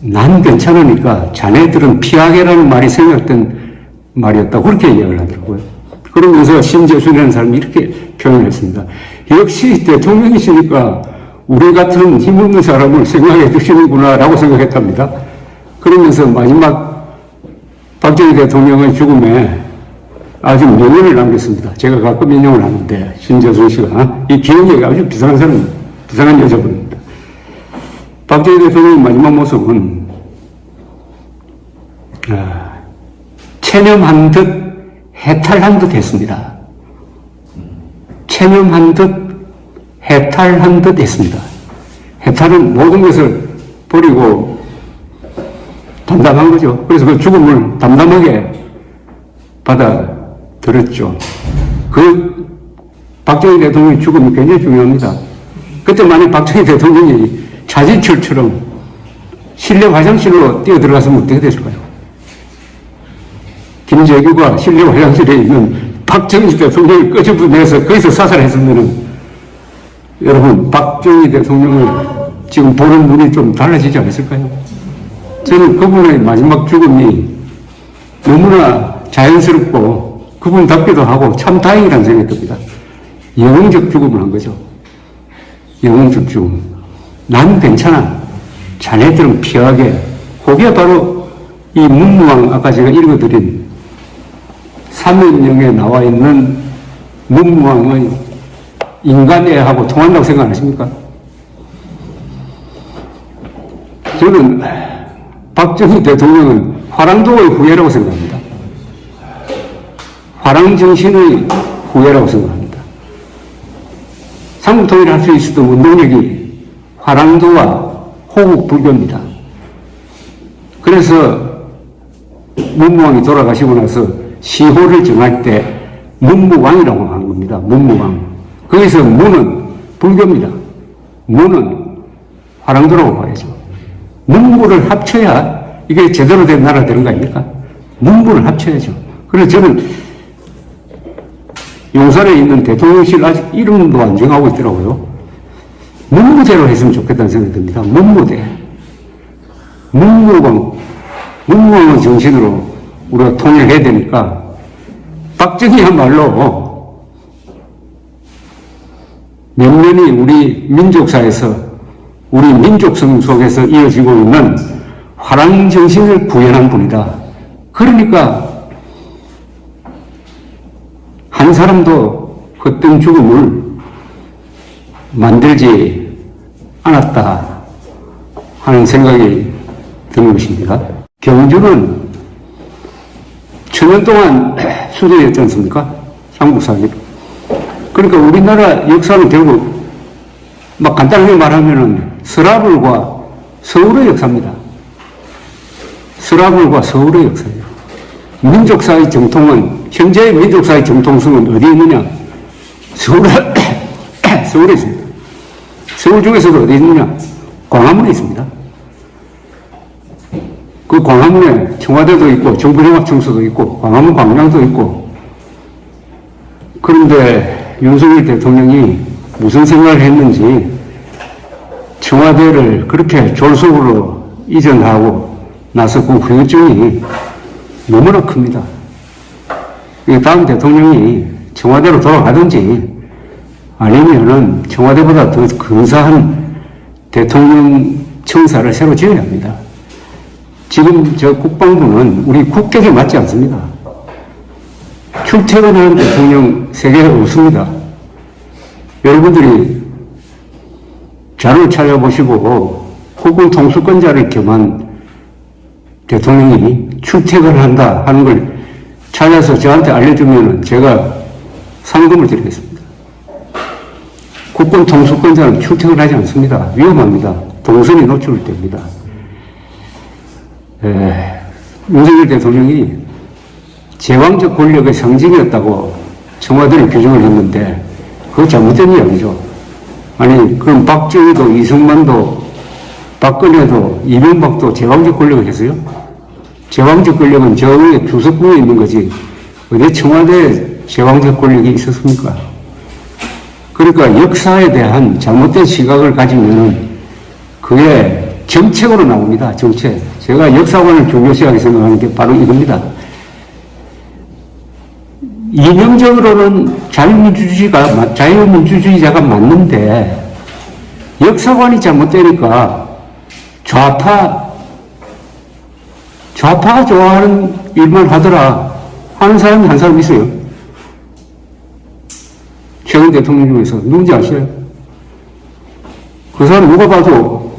A: 난 괜찮으니까 자네들은 피하게라는 말이 생각된 말이었다고 그렇게 이야기를 하더라고요. 그러면서 신재순이라는 사람이 이렇게 표현했습니다. 역시 대통령이시니까 우리 같은 힘없는 사람을 생각해 주시는구나라고 생각했답니다. 그러면서 마지막 박정희 대통령의 죽음에 아주 명언을 남겼습니다. 제가 가끔 인용을 하는데 신재순 씨가 이 기억력이 아주 비상한 사람, 비상한 여자분입니다. 박정희 대통령의 마지막 모습은 체념한 듯 해탈한 듯 했습니다. 체념한 듯 해탈한 듯 했습니다. 해탈은 모든 것을 버리고 담담한 거죠. 그래서 그 죽음을 담담하게 받아들였죠. 그 박정희 대통령의 죽음이 굉장히 중요합니다. 그때 만약 박정희 대통령이 차진철처럼 실내 화장실로 뛰어들어갔으면 어떻게 됐을까요? 김재규가 실내 화장실에 있는 박정희 대통령을 끄집어내서 거기서 사살했으면은 여러분 박정희 대통령을 지금 보는 눈이 좀 달라지지 않았을까요? 저는 그분의 마지막 죽음이 너무나 자연스럽고 그분답기도 하고 참 다행이라는 생각이 듭니다. 영웅적 죽음을 한 거죠. 영웅적 죽음. 난 괜찮아. 자네들은 피하게. 그게 바로 이 문무왕, 아까 제가 읽어드린 삼인령에 나와 있는 문무왕의 인간애하고 통한다고 생각하십니까? 저는 박정희 대통령은 화랑도의 후예라고 생각합니다. 화랑정신의 후예라고 생각합니다. 삼국통일을 할 수 있었던 운동력이 화랑도와 호국불교입니다. 그래서 문무왕이 돌아가시고 나서 시호를 정할 때 문무왕이라고 하는 겁니다. 문무왕. 거기서 문은 불교입니다. 문은 화랑도라고 봐야죠. 문무를 합쳐야 이게 제대로 된 나라 되는 거 아닙니까? 문무를 합쳐야죠. 그래서 저는 용산에 있는 대통령실 아직 이름도 안 정하고 있더라고요. 문무대로 했으면 좋겠다는 생각이 듭니다. 문무대. 문무왕의 정신으로 우리가 통일해야 되니까 박정희야말로 면면이 우리 민족사에서 우리 민족성 속에서 이어지고 있는 화랑 정신을 구현한 분이다. 그러니까 한 사람도 헛된 죽음을 만들지 않았다 하는 생각이 드는 것입니다. 경주는 1000년 동안 수도였지 않습니까? 삼국사기. 그러니까 우리나라 역사는 결국 막 간단하게 말하면은 서라불과 서울의 역사입니다. 서라불과 서울의 역사예요. 민족사의 정통은, 현재의 민족사의 정통성은 어디에 있느냐? 서울에 있습니다. 서울 중에서도 어디 있느냐? 광화문에 있습니다. 그 광화문에 청와대도 있고, 정부종합청소도 있고, 광화문 광장도 있고, 그런데 윤석열 대통령이 무슨 생각을 했는지 청와대를 그렇게 졸속으로 이전하고 나서 그 후유증이 너무나 큽니다. 다음 대통령이 청와대로 돌아가든지 아니면은 청와대보다 더 근사한 대통령 청사를 새로 지어야 합니다. 지금 저 국방부는 우리 국격에 맞지 않습니다. 출퇴근하는 대통령 세계에 없습니다. 여러분들이 자료를 찾아보시고 국군 통수권자를 겸한 대통령이 출퇴근한다 하는 걸 찾아서 저한테 알려주면 제가 상금을 드리겠습니다. 국군 통수권자는 출퇴근하지 않습니다. 위험합니다. 동선이 노출됩니다. 윤석열 대통령이 제왕적 권력의 상징이었다고 청와대를 규정을 했는데 그거 잘못된 이야기죠. 아니 그럼 박정희도 이승만도 박근혜도 이명박도 제왕적 권력을 했어요? 제왕적 권력은 저 위에 주석부에 있는 거지 어디 청와대에 제왕적 권력이 있었습니까? 그러니까 역사에 대한 잘못된 시각을 가지면은 그게 정책으로 나옵니다. 정책. 제가 역사관을 중요시하게 생각하는 게 바로 이겁니다. 이념적으로는 자유민주주의자가 맞는데 역사관이 잘못되니까 좌파가 좋아하는 일만 하더라 하는 사람이 한 사람 있어요. 최근 대통령 중에서 누군지 아시나요? 그 사람 누가 봐도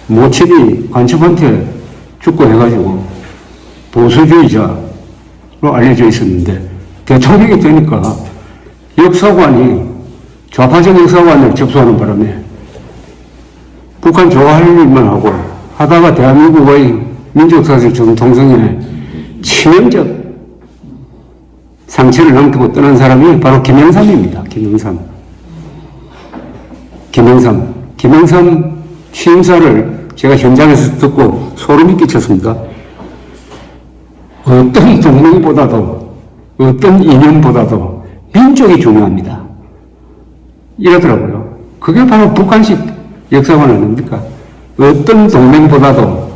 A: 모친이 간첩한테 죽고 해가지고 보수주의자로 알려져 있었는데 대통령이 되니까 역사관이 좌파적 역사관을 접수하는 바람에 북한 좋아할 일만 하고 하다가 대한민국의 민족사실 정통성에 치명적 상처를 남기고 떠난 사람이 바로 김영삼입니다. 김영삼 취임사를 제가 현장에서 듣고 소름이 끼쳤습니다. 어떤 동맹보다도 어떤 이념보다도 민족이 중요합니다. 이러더라고요. 그게 바로 북한식 역사관 아닙니까? 어떤 동맹보다도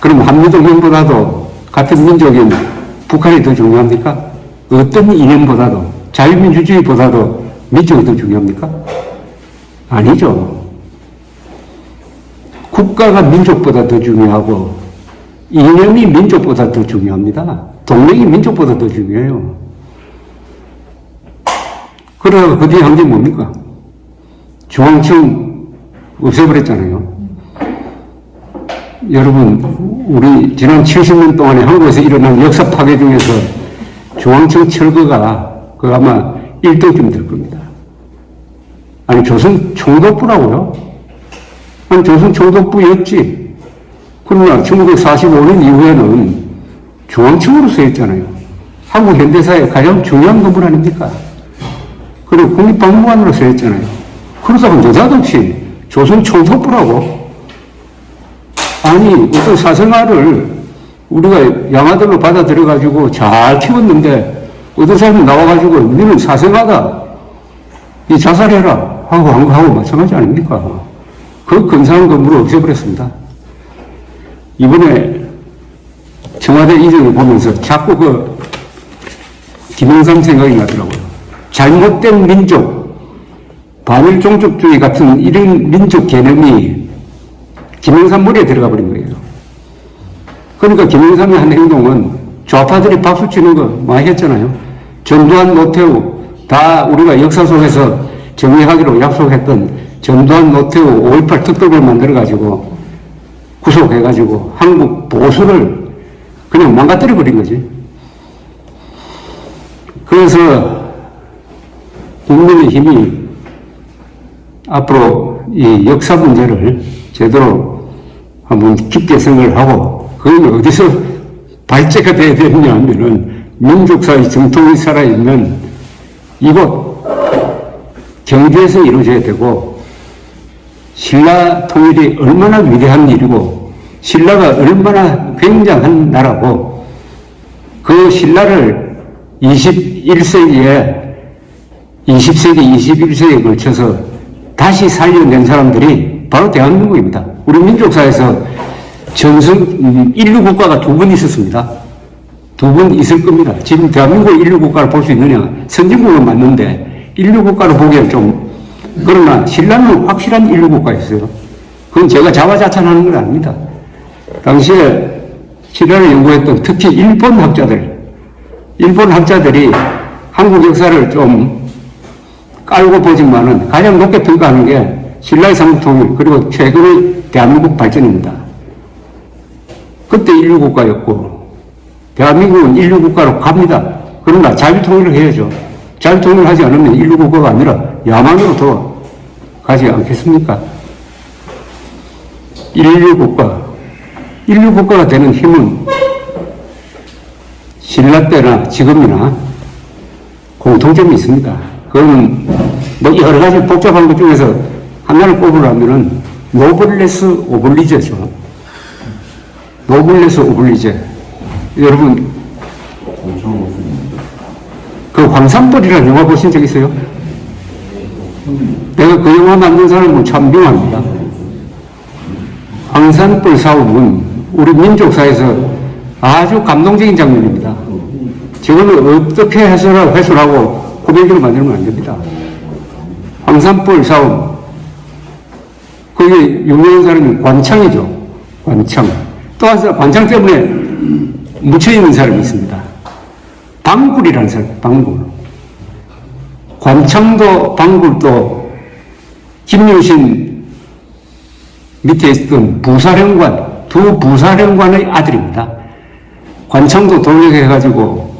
A: 그럼 한미동맹보다도 같은 민족인 북한이 더 중요합니까? 어떤 이념보다도 자유민주주의보다도 민족이 더 중요합니까? 아니죠. 국가가 민족보다 더 중요하고 이념이 민족보다 더 중요합니다. 동맹이 민족보다 더 중요해요. 그러다가 그 뒤에 한 게 뭡니까? 중앙청 없애버렸잖아요. 여러분, 우리 지난 70년 동안에 한국에서 일어난 역사 파괴 중에서 중앙청 철거가 그 아마 1등쯤 될 겁니다. 아니, 조선 총독부라고요? 아니, 조선 총독부였지. 그러나 1945년 이후에는 중앙청으로 쓰였잖아요. 한국 현대사의 가장 중요한 건물 아닙니까? 그리고 국립박물관으로 쓰였잖아요. 그러다가 느닷없이 조선 총독부라고? 아니, 어떤 사생활을 우리가 양아들로 받아들여가지고 잘 키웠는데 어떤 사람이 나와가지고 너는 사생하다. 이 자살해라. 하고 한 거하고 마찬가지 아닙니까? 그 근사한 건물을 없애버렸습니다. 이번에 청와대 이전을 보면서 자꾸 그 김영삼 생각이 나더라고요. 잘못된 민족, 반일 종족주의 같은 이런 민족 개념이 김영삼 머리에 들어가 버린 거예요. 그러니까 김영삼의 한 행동은 좌파들이 박수 치는 거 많이 했잖아요. 전두환, 노태우 다 우리가 역사 속에서 정리하기로 약속했던 전두환, 노태우 5.18 특별을 만들어가지고 구속해가지고 한국 보수를 그냥 망가뜨려 버린 거지. 그래서 국민의힘이 앞으로 이 역사 문제를 제대로 한번 깊게 생각을 하고 그건 어디서 발제가 돼야 되느냐 하면은 민족사의 정통이 살아있는 이곳 경주에서 이루어져야 되고 신라 통일이 얼마나 위대한 일이고 신라가 얼마나 굉장한 나라고 그 신라를 21세기에 20세기, 21세기에 걸쳐서 다시 살려낸 사람들이 바로 대한민국입니다. 우리 민족사에서 인류 국가가 두 번 있었습니다. 두 번 있을 겁니다. 지금 대한민국 인류 국가를 볼 수 있느냐? 선진국은 맞는데 인류국가로 보기엔 좀, 그러나 신라는 확실한 인류국가였어요. 그건 제가 자화자찬하는 건 아닙니다. 당시에 신라를 연구했던 특히 일본 학자들이 한국 역사를 좀 깔고 보지만은 가장 높게 평가하는 게 신라의 삼국통일 그리고 최근의 대한민국 발전입니다. 그때 인류국가였고 대한민국은 인류국가로 갑니다. 그러나 자유통일을 해야죠. 자유통일을 하지 않으면 인류국가가 아니라 야만으로 더 가지 않겠습니까? 인류국가가 되는 힘은 신라 때나 지금이나 공통점이 있습니다. 그건 뭐 여러 가지 복잡한 것 중에서 하나를 꼽으라면은 노블레스 오블리제죠. 노블레스 오블리제. 여러분, 그 황산벌이라는 영화 보신 적 있어요? 내가 그 영화 만든 사람은 참 명합니다. 황산벌 사업은 우리 민족사에서 아주 감동적인 장면입니다. 지금은 어떻게 해설하고 고백으로 만들면 안 됩니다. 황산벌 사업. 거기 유명한 사람이 관창이죠. 관창. 또 한 사람, 관창 때문에 묻혀있는 사람이 있습니다. 방굴이라는 사람, 방굴. 관창도 방굴도 김유신 밑에 있던 부사령관, 두 부사령관의 아들입니다. 관창도 돌격해가지고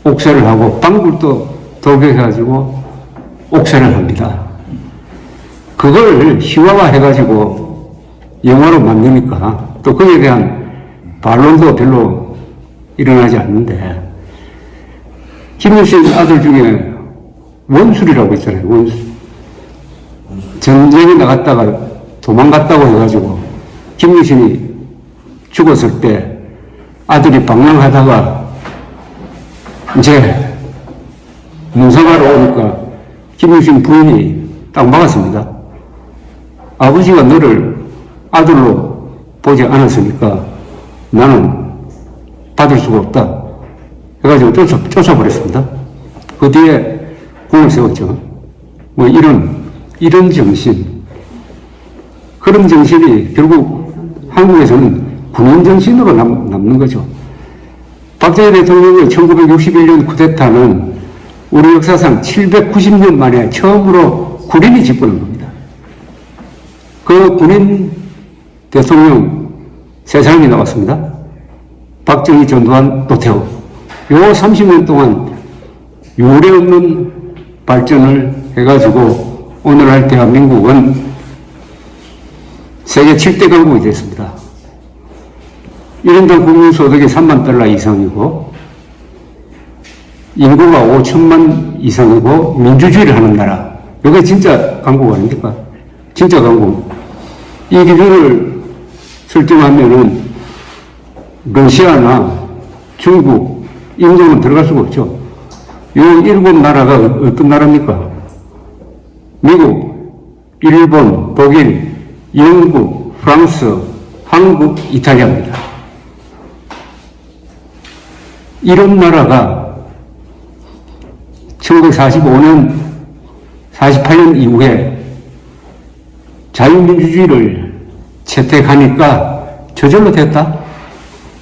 A: 옥새를 하고 방굴도 돌격해가지고 옥새를 합니다. 그걸 희화화해가지고 영화로 만드니까 또 거기에 대한 반론도 별로 일어나지 않는데 김유신 아들 중에 원술이라고 있잖아요. 원술. 전쟁에 나갔다가 도망갔다고 해가지고 김유신이 죽었을 때 아들이 방랑하다가 이제 문상하러 오니까 김유신 부인이 딱 막았습니다. 아버지가 너를 아들로 보지 않았으니까 나는 받을 수가 없다. 해가지고 쫓아버렸습니다. 그 뒤에 공을 세웠죠. 뭐 이런 정신. 그런 정신이 결국 한국에서는 군인 정신으로 남는 거죠. 박정희 대통령의 1961년 쿠데타는 우리 역사상 790년 만에 처음으로 군인이 집권한 겁니다. 그 군인 대통령 세 사람이 나왔습니다. 박정희, 전두환, 노태우. 요 30년 동안 유례없는 발전을 해가지고 오늘날 대한민국은 세계 7대 강국이 됐습니다. 1인당 국민소득이 3만 달러 이상이고 인구가 5천만 이상이고 민주주의를 하는 나라. 이게 진짜 강국 아닙니까? 진짜 강국. 이 기준을 설정하면은 러시아나 중국, 인도는 들어갈 수가 없죠. 요 7나라가 어떤 나라입니까? 미국, 일본, 독일, 영국, 프랑스, 한국, 이탈리아입니다. 이런 나라가 1945년, 48년 이후에 자유민주주의를 채택하니까 저절로 됐다?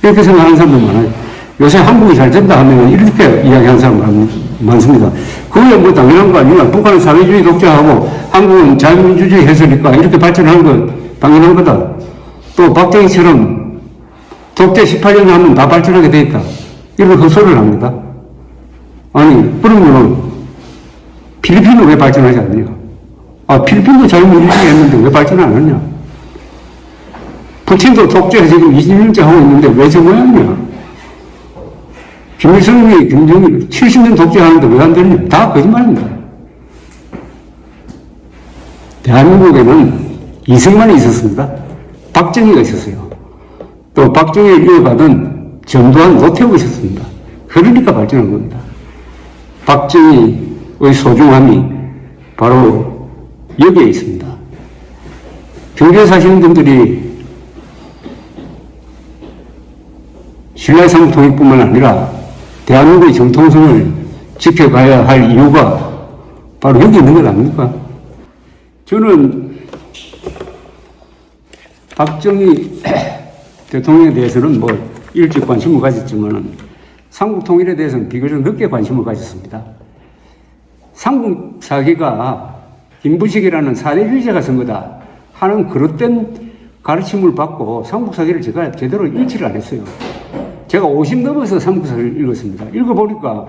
A: 이렇게 생각하는 사람들 많아요. 요새 한국이 잘 된다 하면 이렇게 이야기하는 사람 많습니다. 그게 뭐 당연한 거 아니냐. 북한은 사회주의 독재하고 한국은 자유민주주의 했으니까 이렇게 발전하는 건 당연한 거다. 또 박정희처럼 독재 18년 하면 다 발전하게 돼 있다. 이런 헛소리를 합니다. 아니, 그러면 필리핀은 왜 발전하지 않느냐? 아, 필리핀도 자유민주주의 했는데 왜 발전 안 하냐? 푸틴도 독재 지금 20년째 하고 있는데 왜 저 모양이냐? 김일성이, 김정일 70년 독재하는데 왜 안 되느냐? 다 거짓말입니다. 대한민국에는 이승만이 있었습니다. 박정희가 있었어요. 또 박정희를 이어받은 전두환, 노태우가 있었습니다. 그러니까 발전한 겁니다. 박정희의 소중함이 바로 여기에 있습니다. 경주에 사시는 분들이 신라의 삼국통일뿐만 아니라 대한민국의 정통성을 지켜가야 할 이유가 바로 여기 있는 것 아닙니까? 저는 박정희 대통령에 대해서는 뭐 일찍 관심을 가졌지만 삼국 통일에 대해서는 비교적 늦게 관심을 가졌습니다. 삼국 사기가 김부식이라는 사대주의자가 쓴 거다 하는 그릇된 가르침을 받고 삼국 사기를 제가 제대로 읽지를 안 했어요. 제가 50 넘어서 삼국 사기를 읽었습니다. 읽어보니까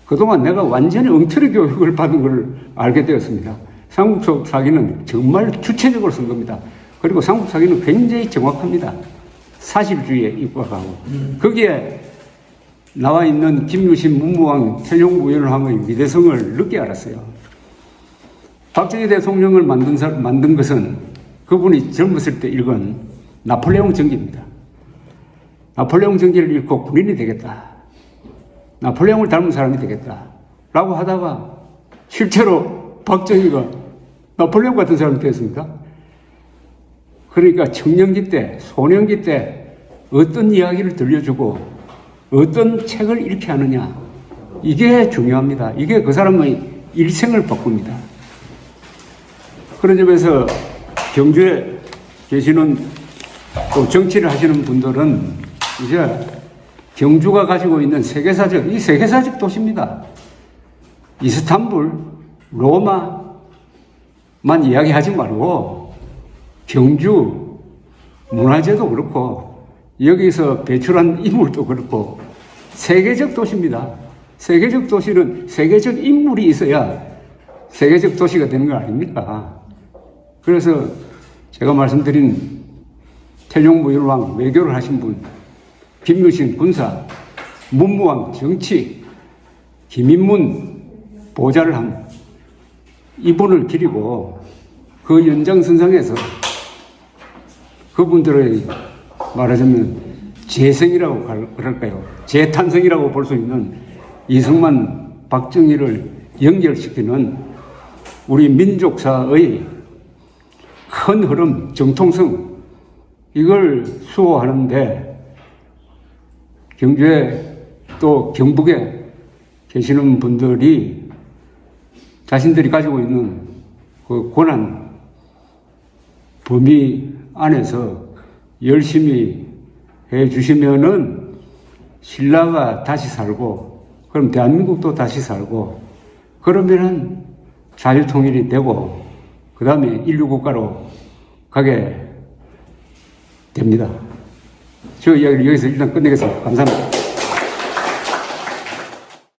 A: 그동안 내가 완전히 엉터리 교육을 받은 걸 알게 되었습니다. 삼국 사기는 정말 주체적으로 쓴 겁니다. 그리고 삼국 사기는 굉장히 정확합니다. 사실주의에 입각하고 거기에 나와 있는 김유신, 문무왕, 태종부 연왕의 위대성을 늦게 알았어요. 박정희 대통령을 만든 것은 그분이 젊었을 때 읽은 나폴레옹 전기입니다. 나폴레옹 전기를 읽고 군인이 되겠다. 나폴레옹을 닮은 사람이 되겠다. 라고 하다가 실제로 박정희가 나폴레옹 같은 사람이 되었습니다. 그러니까 청년기 때, 소년기 때 어떤 이야기를 들려주고 어떤 책을 읽게 하느냐. 이게 중요합니다. 이게 그 사람의 일생을 바꿉니다. 그런 점에서 경주에 계시는 또 정치를 하시는 분들은 이제 경주가 가지고 있는 세계사적, 이 세계사적 도시입니다. 이스탄불, 로마만 이야기하지 말고 경주 문화재도 그렇고 여기서 배출한 인물도 그렇고 세계적 도시입니다. 세계적 도시는 세계적 인물이 있어야 세계적 도시가 되는 거 아닙니까? 그래서 제가 말씀드린 태종부 일왕 외교를 하신 분, 김유신 군사, 문무왕 정치, 김인문 보좌를 한 이분을 기리고 그 연장선상에서 그분들의 말하자면 재생이라고 그럴까요? 재탄생이라고 볼 수 있는 이승만, 박정희를 연결시키는 우리 민족사의 큰 흐름, 정통성 이걸 수호하는데 경주에 또 경북에 계시는 분들이 자신들이 가지고 있는 그 권한 범위 안에서 열심히 해 주시면은 신라가 다시 살고 그럼 대한민국도 다시 살고 그러면은 자유통일이 되고 그 다음에 인류국가로 가게 됩니다. 저 이야기를 여기서 일단 끝내겠습니다. 감사합니다.